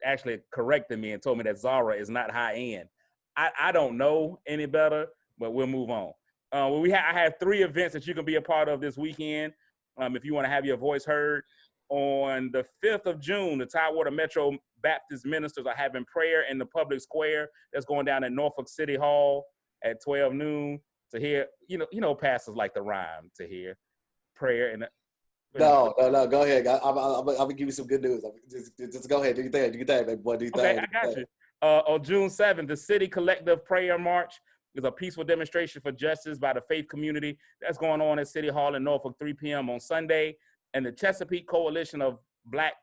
actually corrected me and told me that Zara is not high end. I don't know any better, but we'll move on. I have 3 events that you can be a part of this weekend. If you want to have your voice heard. On the 5th of June, the Tidewater Metro Baptist ministers are having prayer in the public square. That's going down at Norfolk City Hall at 12 noon to hear, pastors like to rhyme, to hear prayer. And No, go ahead. I'm gonna give you some good news. Just go ahead. Do your thing, baby boy. Do your thing. Okay, I got you. On June 7th, the City Collective Prayer March is a peaceful demonstration for justice by the faith community. That's going on at City Hall in Norfolk, 3 p.m. on Sunday. And the Chesapeake Coalition of Black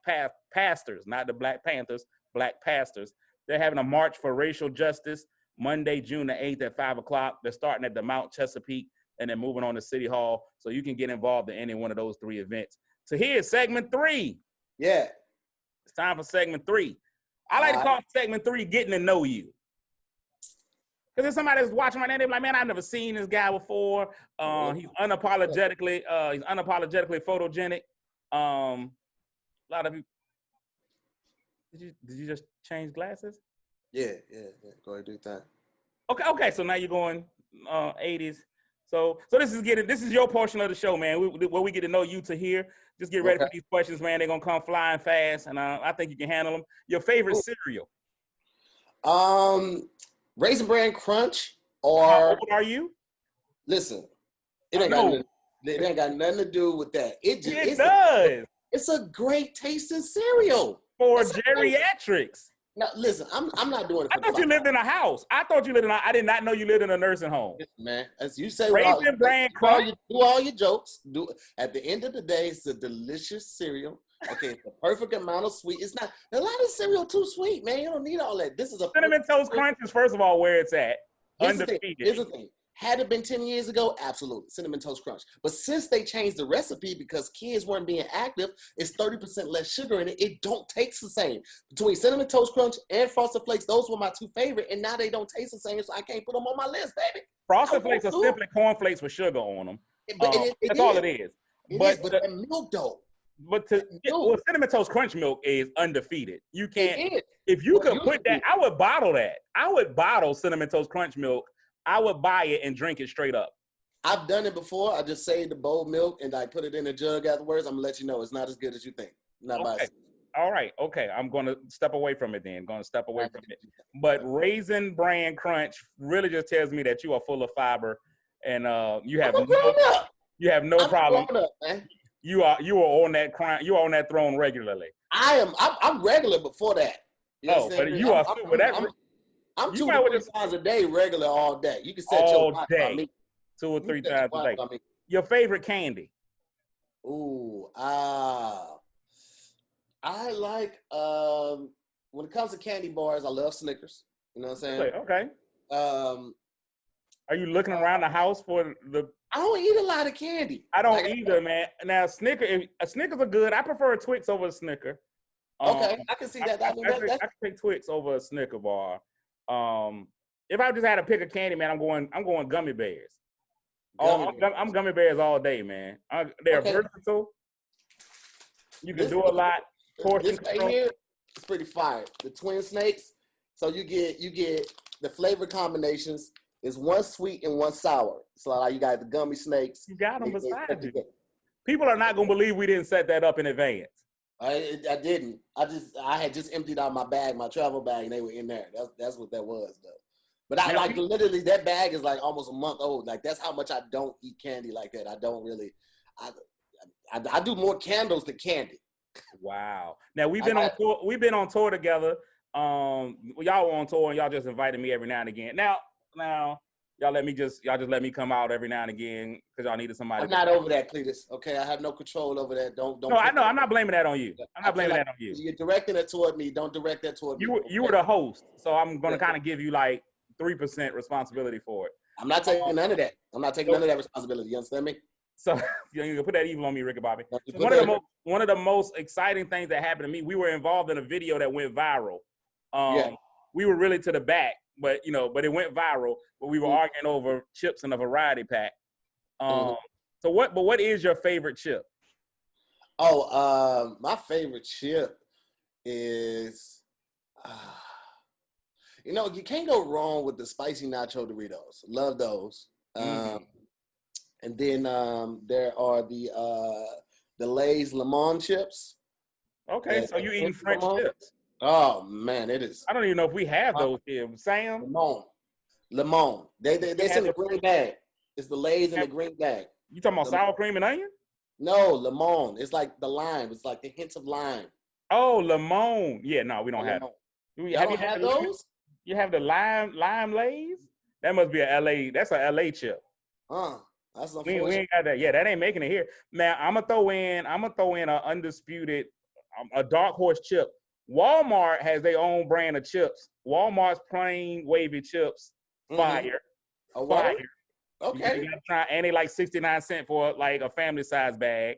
Pastors, not the Black Panthers, Black Pastors, they're having a march for racial justice Monday, June the 8th at 5 o'clock. They're starting at the Mount Chesapeake and then moving on to City Hall. So you can get involved in any one of those 3 events. So here's segment 3. Yeah. It's time for segment 3. I like to call segment 3 getting to know you. Because if somebody that's watching right now, they're like, man, I've never seen this guy before. He's unapologetically photogenic. A lot of you. Did you just change glasses? Yeah. Go ahead, do that. Okay. So now you're going 80s. So this is your portion of the show, man. Where we get to know you, to hear. Just get ready for these questions, man. They're gonna come flying fast, and I think you can handle them. Your favorite cereal? Raisin Bran Crunch, or how old are you? Listen, it ain't got nothing to do with that. It does. It's a great tasting cereal for geriatrics. Now, listen, I'm not doing it. I thought you lived in a house. I did not know you lived in a nursing home. Man, as you say, Raisin Bran Crunch. Do all your jokes. At the end of the day, it's a delicious cereal. Okay, it's the perfect amount of sweet. It's not a lot of cereal too sweet, man. You don't need all that. This is a Cinnamon Toast Crunch is first of all where it's at. Undefeated. Here's the thing. Had it been 10 years ago, absolutely, Cinnamon Toast Crunch. But since they changed the recipe because kids weren't being active, it's 30% less sugar in it. It don't taste the same. Between Cinnamon Toast Crunch and Frosted Flakes, those were my 2 favorite, and now they don't taste the same, so I can't put them on my list, baby. Frosted Flakes are simply cornflakes with sugar on them. That's all it is. But the milk though. But Cinnamon Toast Crunch milk is undefeated. You can't. If you could put that, I would bottle that. I would bottle Cinnamon Toast Crunch milk. I would buy it and drink it straight up. I've done it before. I just saved the bowl milk and I put it in a jug afterwards. I'm gonna let you know it's not as good as you think. All right. Okay. I'm gonna step away from it then. But Raisin Bran Crunch really just tells me that you are full of fiber, and you have no problem. You are on that throne regularly. I'm regular before that. But you are with that. I'm 2 to 3 times a day, regular all day. You can set your watch by me. 2 or 3 times a day. Your favorite candy? Ooh, I like when it comes to candy bars, I love Snickers. You know what I'm saying? Okay. Um, Are you looking around the house for the? I don't eat a lot of candy. I don't Like, either, man. Now Snickers are good. I prefer a Twix over a Snicker. okay, I can see that. I mean, that's I can take Twix over a Snicker bar. If I just had to pick a candy, man, I'm going gummy bears. I'm gummy bears all day, man. They're versatile. You can do a lot. Portion This right here is pretty fire. The twin snakes. So you get the flavor combinations. Is one sweet and one sour. So like you got the gummy snakes. You got them beside you. People are not gonna believe we didn't set that up in advance. I didn't. I had just emptied out my bag, my travel bag, and they were in there. That's what that was, though. But I like literally that bag is like almost a month old. Like that's how much I don't eat candy like that. I don't really. I do more candles than candy. Wow. Now we've been on tour. We've been on tour together. Y'all were on tour and y'all just invited me every now and again. Now y'all just let me come out every now and again because y'all needed somebody. I'm not over that, Cletus. Okay, I have no control over that. Don't. No, I know. I'm not blaming that on you. I'm not blaming that on you. You're directing it toward me. Don't direct that toward me. You were the host, so I'm gonna kind of give you like 3% responsibility for it. I'm not taking none of that. I'm not taking none of that responsibility. You understand me? So you can put that evil on me, Ricky Bobby. So one of the most exciting things that happened to me, we were involved in a video that went viral. We were really to the back, but it went viral. But we were arguing over chips in a variety pack. So what is your favorite chip? Oh, my favorite chip is, you can't go wrong with the spicy nacho Doritos. Love those. And then there are the Lay's Lemon chips. Okay, so you eating French chips? Oh man, it is. I don't even know if we have those here. Sam? Lemon. They send the green bag. It's the Lay's in the green bag. You talking about sour cream and onion? No, lemon. It's like the lime. It's like the hints of lime. Oh, lemon. Yeah, no, we don't have it. Have you had those? You have the lime Lay's? That must be a LA. That's a LA chip. That's we ain't got that. Yeah, that ain't making it here. Now I'm gonna throw in a undisputed, a dark horse chip. Walmart has their own brand of chips. Walmart's plain wavy chips, fire. Fire. Okay. You gotta try, and they like 69 cents for like a family size bag.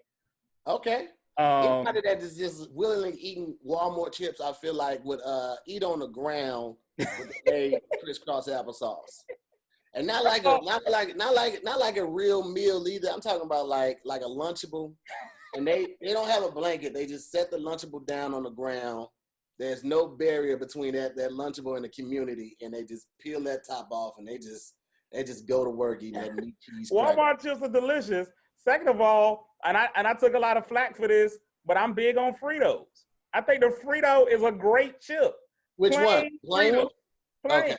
Okay. Anybody that is just willingly eating Walmart chips, I feel like would eat on the ground with a crisscross applesauce. And not like a real meal either. I'm talking about like a Lunchable. And they don't have a blanket. They just set the Lunchable down on the ground. There's no barrier between that Lunchable and the community, and they just peel that top off and they just go to work eating that meat cheese. Walmart chips are delicious. Second of all, and I took a lot of flack for this, but I'm big on Fritos. I think the Frito is a great chip. Which one? Plain? Plain. Okay.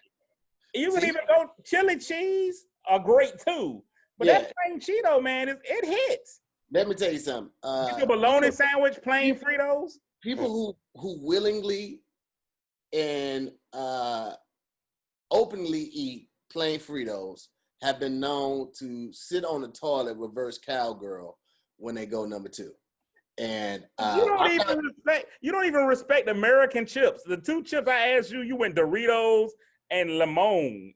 You can even go chili cheese are great too. But that plain Cheeto, man, it hits. Let me tell you something. A bologna sandwich, plain Fritos. People who willingly and openly eat plain Fritos have been known to sit on the toilet reverse cowgirl when they go number 2. And you don't even respect American chips. The 2 chips I asked you, you went Doritos and Lemon.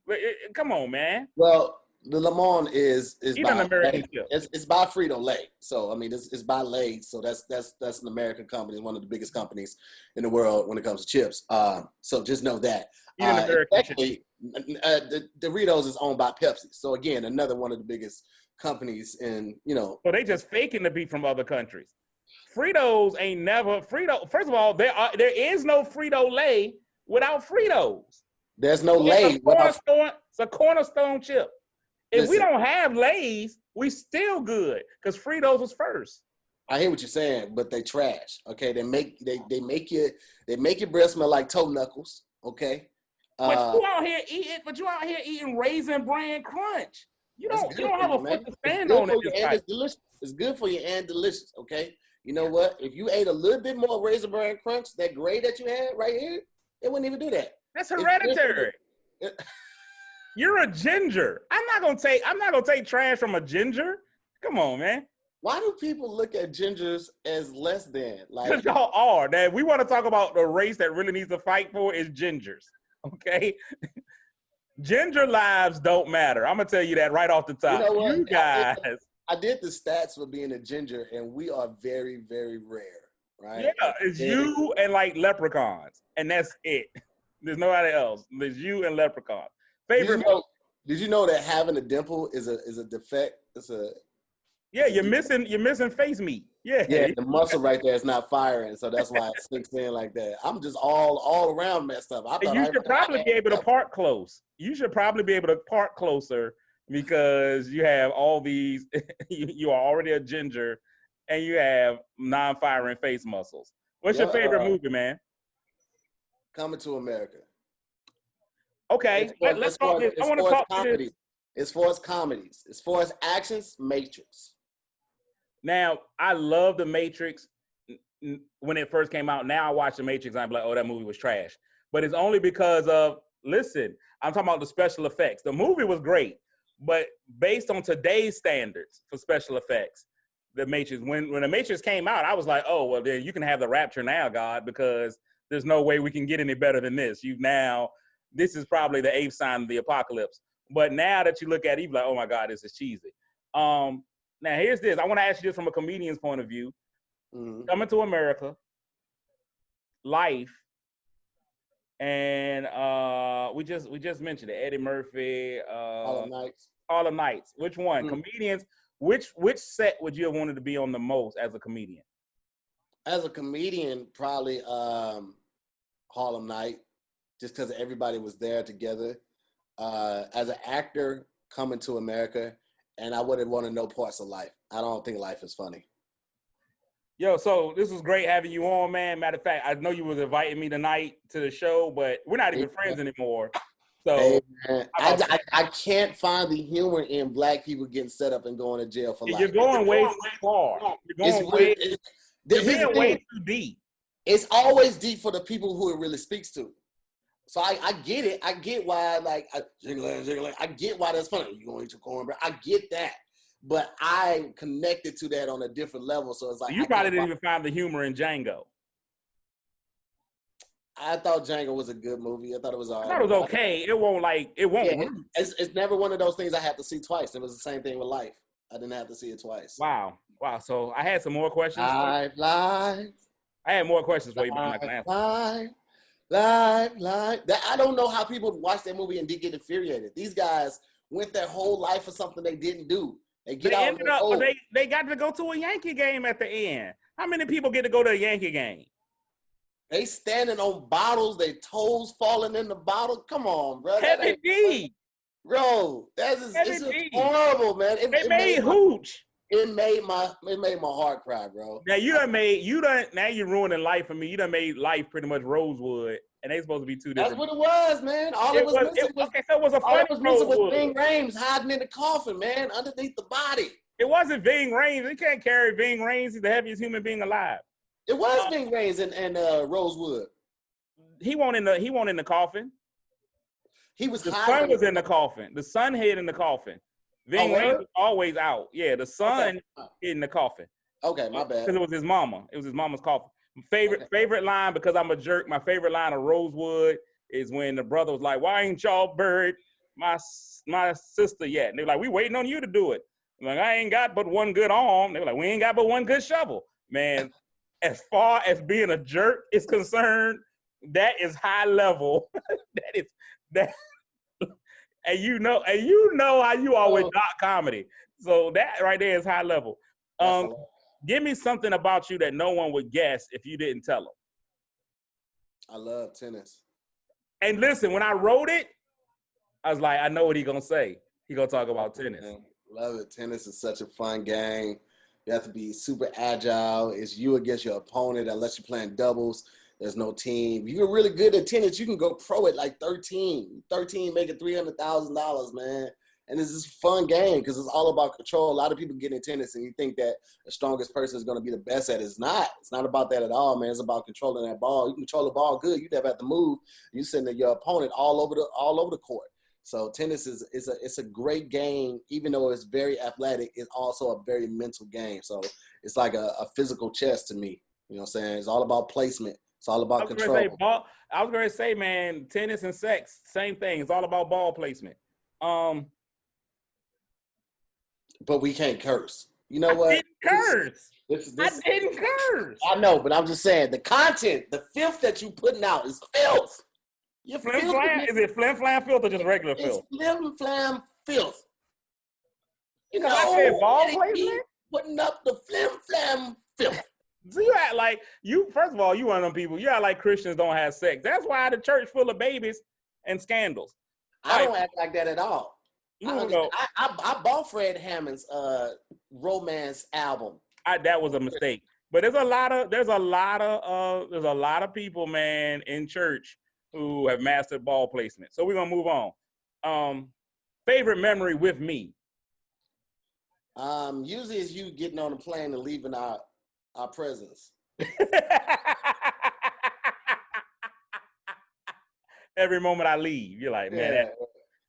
Come on, man. Well, the Lemon is by an American chip. It's by Frito-Lay. So I mean, it's by Lay's. So that's an American company, one of the biggest companies in the world when it comes to chips. So just know that. The Doritos is owned by Pepsi. So again, another one of the biggest companies in. So they just faking to be from other countries. Fritos ain't never Frito. First of all, there is no Frito-Lay without Fritos. There's no Lay. It's a cornerstone chip. If we don't have Lay's, we still good because Fritos was first. I hear what you're saying, but they trash. Okay, they make your breath smell like toe knuckles. Okay, but you out here eating Raisin Bran Crunch. You don't have a foot to stand on it. It's delicious. It's good for you and delicious. Okay, you know what? If you ate a little bit more Raisin Bran Crunch, that gray that you had right here, it wouldn't even do that. That's hereditary. You're a ginger. I'm not gonna take trash from a ginger. Come on, man. Why do people look at gingers as less than? Because Like, y'all are. That we want to talk about the race that really needs to fight for is gingers. Okay? Ginger lives don't matter. I'm gonna tell you that right off the you top. know what? You guys, I did the stats for being a ginger, and we are very, very rare, right? yeah, it's you and like leprechauns, and that's it. There's nobody else. There's you and leprechauns. Did Favorite? you know? Did you know that having a dimple is a defect? Yeah, you're missing face meat. Yeah. Yeah, the muscle right there is not firing, so that's why it sinks in like that. I'm just all around messed up. I thought You should probably be able to park close. You should probably be able to park closer because you have all these. You are already a ginger, and you have non-firing face muscles. What's your favorite movie, man? Coming to America. Okay, let's talk this. I want to talk comedies. As far as comedies, as far as actions, Matrix. Now, I love The Matrix when it first came out. Now I watch The Matrix and I'm like, oh, that movie was trash. But it's only because of, listen, I'm talking about the special effects. The movie was great, but based on today's standards for special effects, The Matrix, when The Matrix came out, I was like, oh, well, then you can have the rapture now, God, because there's no way we can get any better than this. This is probably the eighth sign of the apocalypse. But now that you look at it, you're like, oh my God, this is cheesy. Now here's this. I want to ask you this from a comedian's point of view. Mm-hmm. Coming to America, Life, and we just mentioned it. Eddie Murphy, Harlem Nights. Which one? Mm-hmm. Comedians. Which set would you have wanted to be on the most as a comedian? As a comedian, probably Harlem Night, just because everybody was there together. As an actor coming to America, and I wouldn't want to know parts of Life. I don't think Life is funny. Yo, so this was great having you on, man. Matter of fact, I know you was inviting me tonight to the show, but we're not even friends anymore. So I can't find the humor in black people getting set up and going to jail for life. You're going way too far. You're being way too deep. It's always deep for the people who it really speaks to. So I get it. I get why, jingle. I get why that's funny. You gonna eat your cornbread? I get that, but I connected to that on a different level. So it's like you probably didn't even find the humor in Django. I thought Django was a good movie. I thought it was all right. I thought it was okay. It won't. Yeah, it's never one of those things I have to see twice. It was the same thing with Life. I didn't have to see it twice. Wow. So I had some more questions. Life. I had more questions for you, but I'm not gonna answer. Life. I don't know how people watch that movie and did get infuriated. These guys went their whole life for something they didn't do. They got to go to a Yankee game at the end. How many people get to go to a Yankee game? They standing on bottles, their toes falling in the bottle. Come on, bro. Heavy D. Bro, it's horrible, man. It made hooch. It made my heart cry, bro. Now now you're ruining Life for me. You done made Life pretty much Rosewood, and they supposed to be two different. That's what it was, man. All it was missing was Ving Rhames hiding in the coffin, man, underneath the body. It wasn't Ving Rhames. He can't carry Ving Rhames. He's the heaviest human being alive. It was Ving Rhames and Rosewood. He won't in the coffin. He was. The son was in the coffin. The son hid in the coffin. Ving Rhames was always out. Yeah, the son hid in the coffin. Okay, my bad. Because it was his mama. It was his mama's coffin. Favorite line, because I'm a jerk, my favorite line of Rosewood is when the brother was like, why ain't y'all buried my sister yet? And they were like, we waiting on you to do it. I'm like, I ain't got but one good arm. They were like, we ain't got but one good shovel. Man, as far as being a jerk is concerned, that is high level. that and you know how you are with dark comedy. So that right there is high level. Give me something about you that no one would guess if you didn't tell them. I love tennis. And listen, when I wrote it, I was like, I know what he's gonna say. He's gonna talk about tennis. Love it. Tennis is such a fun game. You have to be super agile. It's you against your opponent unless you're playing doubles. There's no team. If you're really good at tennis, you can go pro at like 13. 13 making $300,000, man. And it's just a fun game because it's all about control. A lot of people get in tennis and you think that the strongest person is going to be the best at it. It's not. It's not about that at all, man. It's about controlling that ball. You control the ball good. You never have to move. You're sending your opponent all over the court. So tennis it's a great game, even though it's very athletic. It's also a very mental game. So it's like a physical chess to me. You know what I'm saying? It's all about placement. It's all about control. I was going to say, man, tennis and sex, same thing. It's all about ball placement. But we can't curse. You know what? I didn't curse. I didn't curse. I know, but I'm just saying the content, the filth that you putting out is filth. You're flim flam? Is it flim flam filth or just regular filth? It's flim flam filth. You know, I said ball placement? Putting up the flim flam filth. So you act like first of all, you one of them people, you act like Christians don't have sex. That's why the church full of babies and scandals. I don't act like that at all. I bought Fred Hammond's romance album. That was a mistake. But there's a lot of people, man, in church who have mastered ball placement. So we're gonna move on. Favorite memory with me. Usually it's you getting on a plane and leaving our presence. Every moment I leave, you're like, man.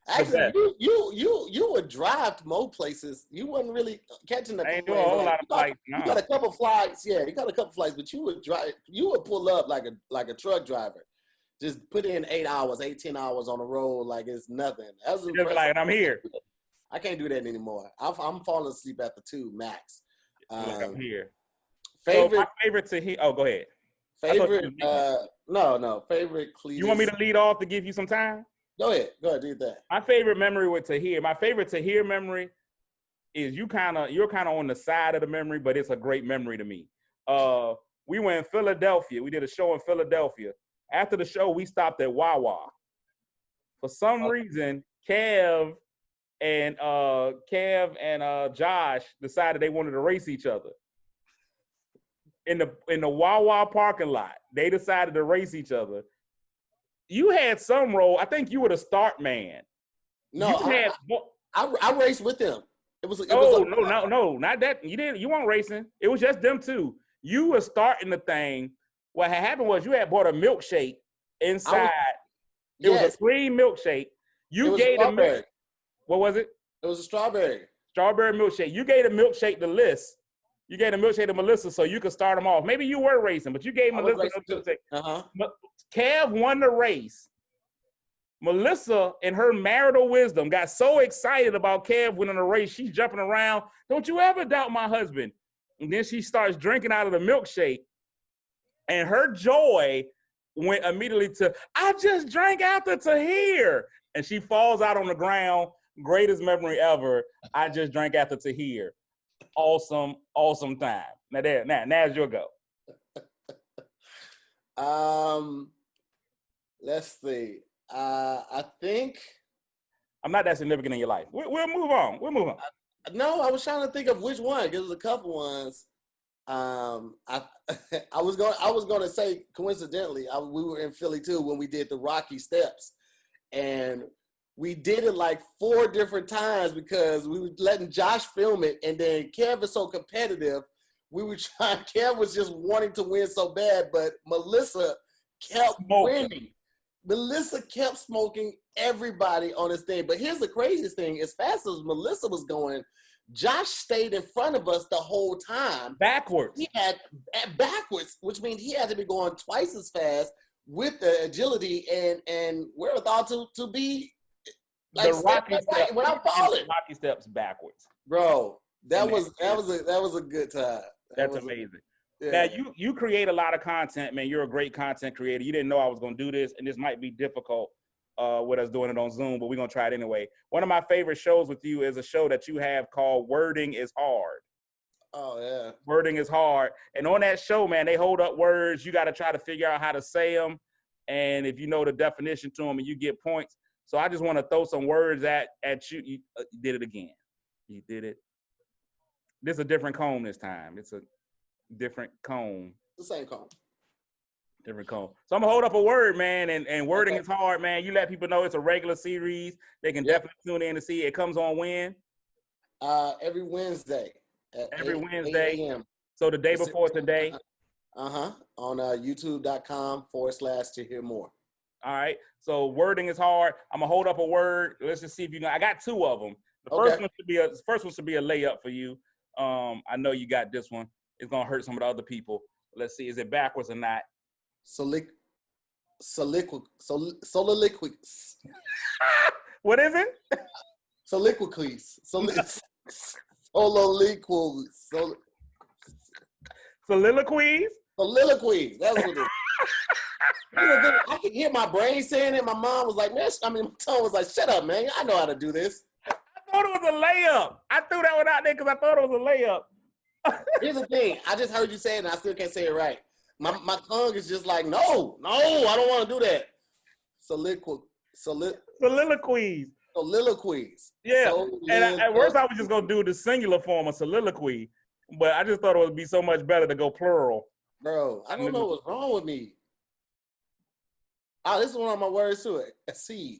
Actually, you would drive to most places. You wasn't really catching the. I ain't doing a whole lot of flights. You got a couple flights, yeah. You got a couple flights, but you would drive. You would pull up like a truck driver. Just put in 8 hours, 18 hours on the road like it's nothing. That was like I'm here. I can't do that anymore. I'm falling asleep after 2 max. I'm here. Favorite. So my favorite to hear. Oh, go ahead. Favorite. No. Favorite. Cletus. You want me to lead off to give you some time? Go ahead, do that. My favorite memory with Tahir. My favorite Tahir memory is you're kind of on the side of the memory, but it's a great memory to me. We went in Philadelphia. We did a show in Philadelphia. After the show, we stopped at Wawa. For some reason, Kev and Josh decided they wanted to race each other. In the Wawa parking lot, they decided to race each other. You had some role. I think you were the start man. No, I raced with them. No, not that. You didn't. You weren't racing. It was just them two. You were starting the thing. What had happened was you had bought a milkshake inside. It was a green milkshake. You gave the milk. What was it? It was a strawberry. Strawberry milkshake. You gave the milkshake to Liz. You gave the milkshake to Melissa so you could start them off. Maybe you were racing, but you gave Melissa the milkshake. Kev won the race. Melissa, in her marital wisdom, got so excited about Kev winning the race, she's jumping around. Don't you ever doubt my husband. And then she starts drinking out of the milkshake. And her joy went immediately to, I just drank after Tahir. And she falls out on the ground. Greatest memory ever. I just drank after Tahir. Awesome time. Now's your go. Let's see. I think I'm not that significant in your life. We'll move on. No, I was trying to think of which one because there's a couple ones. I was going to say coincidentally, we were in Philly too when we did the Rocky Steps, and we did it like 4 different times because we were letting Josh film it, and then Kev is so competitive. Kev was just wanting to win so bad, but Melissa kept winning. Melissa kept smoking everybody on this thing. But here's the craziest thing. As fast as Melissa was going, Josh stayed in front of us the whole time. Backwards. Backwards, which means he had to be going twice as fast with the agility and wherewithal to be like the Rocky steps without falling. Rocky steps backwards. Bro, that was a good time. That's amazing. Yeah. Now, you create a lot of content, man. You're a great content creator. You didn't know I was going to do this, and this might be difficult with us doing it on Zoom, but we're going to try it anyway. One of my favorite shows with you is a show that you have called Wording is Hard. Oh, yeah. Wording is Hard. And on that show, man, they hold up words. You got to try to figure out how to say them, and if you know the definition to them, and you get points. So I just want to throw some words at you. You did it again. You did it. This is a different comb this time. It's a different comb. The same comb. Different comb. So I'm gonna hold up a word, man, and wording is hard, man. You let people know it's a regular series. They can definitely tune in to see it. Comes on when? Every Wednesday. Every 8 Wednesday. a.m. So the day before today. On youtube.com/Tahir Moore. All right. So wording is hard. I'm gonna hold up a word. Let's just see if you know. I got two of them. The first one should be a layup for you. I know you got this one. It's gonna hurt some of the other people. Let's see. Is it backwards or not? Soliloquies. What is it? Soliloquies. Soliloquies. Soliloquies. Soliloquies. That's what it is. I could hear my brain saying it. My mom was like, man, my tongue was like, shut up, man. I know how to do this. I thought it was a layup. I threw that one out there because I thought it was a layup. Here's the thing. I just heard you say it and I still can't say it right. My tongue is just like, no, I don't want to do that. Soliloquies. Yeah. And at worst, I was just going to do the singular form of soliloquy. But I just thought it would be so much better to go plural. Bro, I don't know what's wrong with me. Oh, this is one of my words to it. A seed.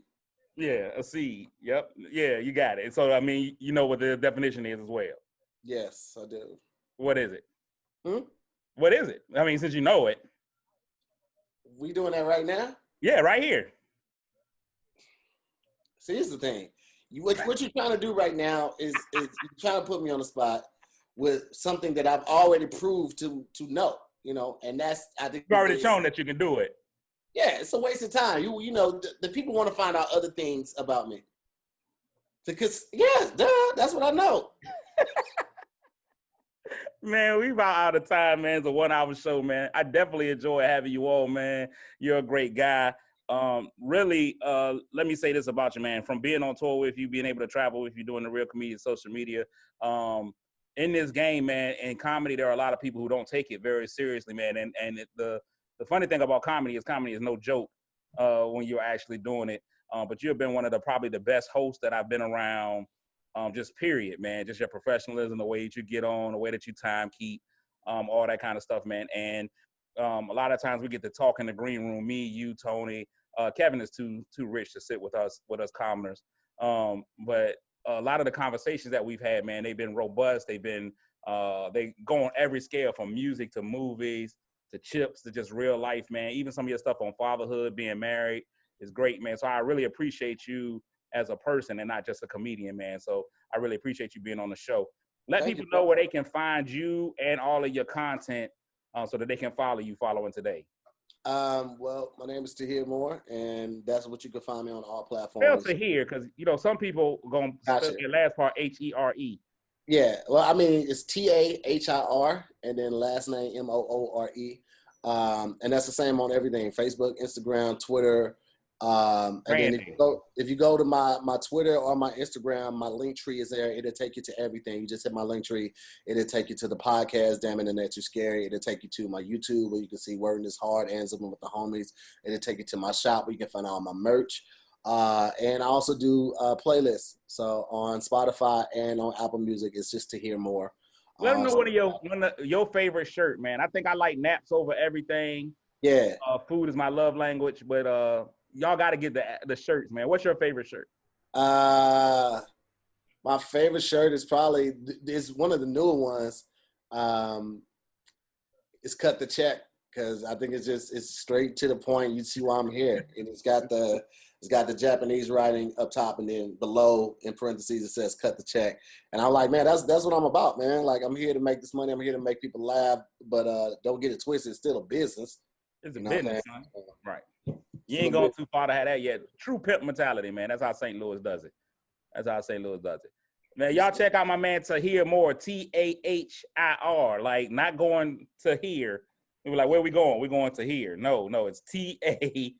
Yeah, a seed. Yep. Yeah, you got it. So, I mean, you know what the definition is as well. Yes, I do. What is it? What is it? I mean, since you know it. We doing that right now? Yeah, right here. See, here's the thing. What you're trying to do right now is you're trying to put me on the spot with something that I've already proved to know, and that's, I think. You've already shown that you can do it. Yeah, it's a waste of time. You know, the people want to find out other things about me. Because, that's what I know. Man, we about out of time, man. It's a 1 hour show, man. I definitely enjoy having you on, man. You're a great guy. Really, let me say this about you, man. From being on tour with you, being able to travel with you, doing the Real Comedian social media, in this game, man, in comedy, there are a lot of people who don't take it very seriously, man. And the funny thing about comedy is no joke when you're actually doing it. But you've been one of probably the best hosts that I've been around, just period, man. Just your professionalism, the way that you get on, the way that you time keep, all that kind of stuff, man. And a lot of times we get to talk in the green room, me, you, Tony. Kevin is too rich to sit with us commoners. But a lot of the conversations that we've had, man, they've been robust. They've been they go on every scale, from music to movies to chips to just real life, man. Even some of your stuff on fatherhood, being married is great, man. So I really appreciate you as a person and not just a comedian, man. So I really appreciate you being on the show. Let people know where they can find you and all of your content so that they can follow you following today. Well, my name is Tahir Moore, and that's what you can find me on all platforms. Spell Tahir, because some people gonna spell your last part H-E-R-E. Yeah, well, I mean it's Tahir, and then last name Moore. And that's the same on everything: Facebook, Instagram, Twitter. And then if you go to my Twitter or my Instagram, my link tree is there. It'll take you to everything. You just hit my link tree. It'll take you to the podcast, Damn Internet Too Scary. It'll take you to my YouTube where you can see Wording Is Hard and Zipping with the Homies. It'll take you to my shop where you can find all my merch. And I also do playlists. So on Spotify and on Apple Music, it's just Tahir Moore. Let them know one of your favorite shirt, man. I think I like naps over everything. Yeah. Food is my love language, but y'all got to get the shirts, man. What's your favorite shirt? My favorite shirt is probably one of the newer ones. It's Cut the Check, because I think it's straight to the point. You see why I'm here, and it's got the Japanese writing up top, and then below in parentheses it says "Cut the Check." And I'm like, man, that's what I'm about, man. Like, I'm here to make this money. I'm here to make people laugh, but don't get it twisted. It's still a business. It's a business, son. Right. You ain't going too far to have that yet. True pimp mentality, man. That's how St. Louis does it. Man, y'all check out my man Tahir Moore, Tahir. Like, not going to here. They were like, where we going? We're going to here. No, it's Tahir.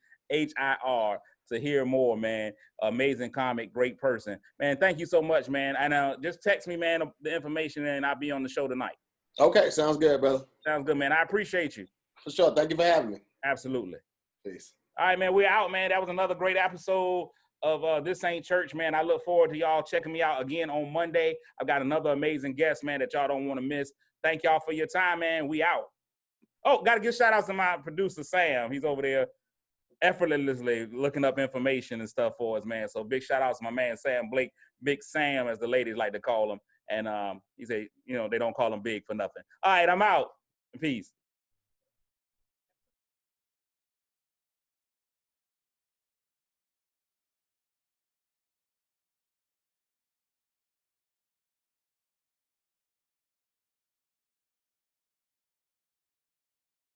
Tahir Moore, man. Amazing comic, great person. Man, thank you so much, man. And just text me, man, the information, and I'll be on the show tonight. Okay, sounds good, brother. Sounds good, man. I appreciate you. For sure. Thank you for having me. Absolutely. Peace. All right, man, we're out, man. That was another great episode of This Ain't Church, man. I look forward to y'all checking me out again on Monday. I've got another amazing guest, man, that y'all don't want to miss. Thank y'all for your time, man. We out. Oh, got to give shout outs to my producer, Sam. He's over there effortlessly looking up information and stuff for us, man. So big shout outs to my man, Sam Blake, Big Sam, as the ladies like to call him. And he said, they don't call him big for nothing. All right, I'm out. Peace.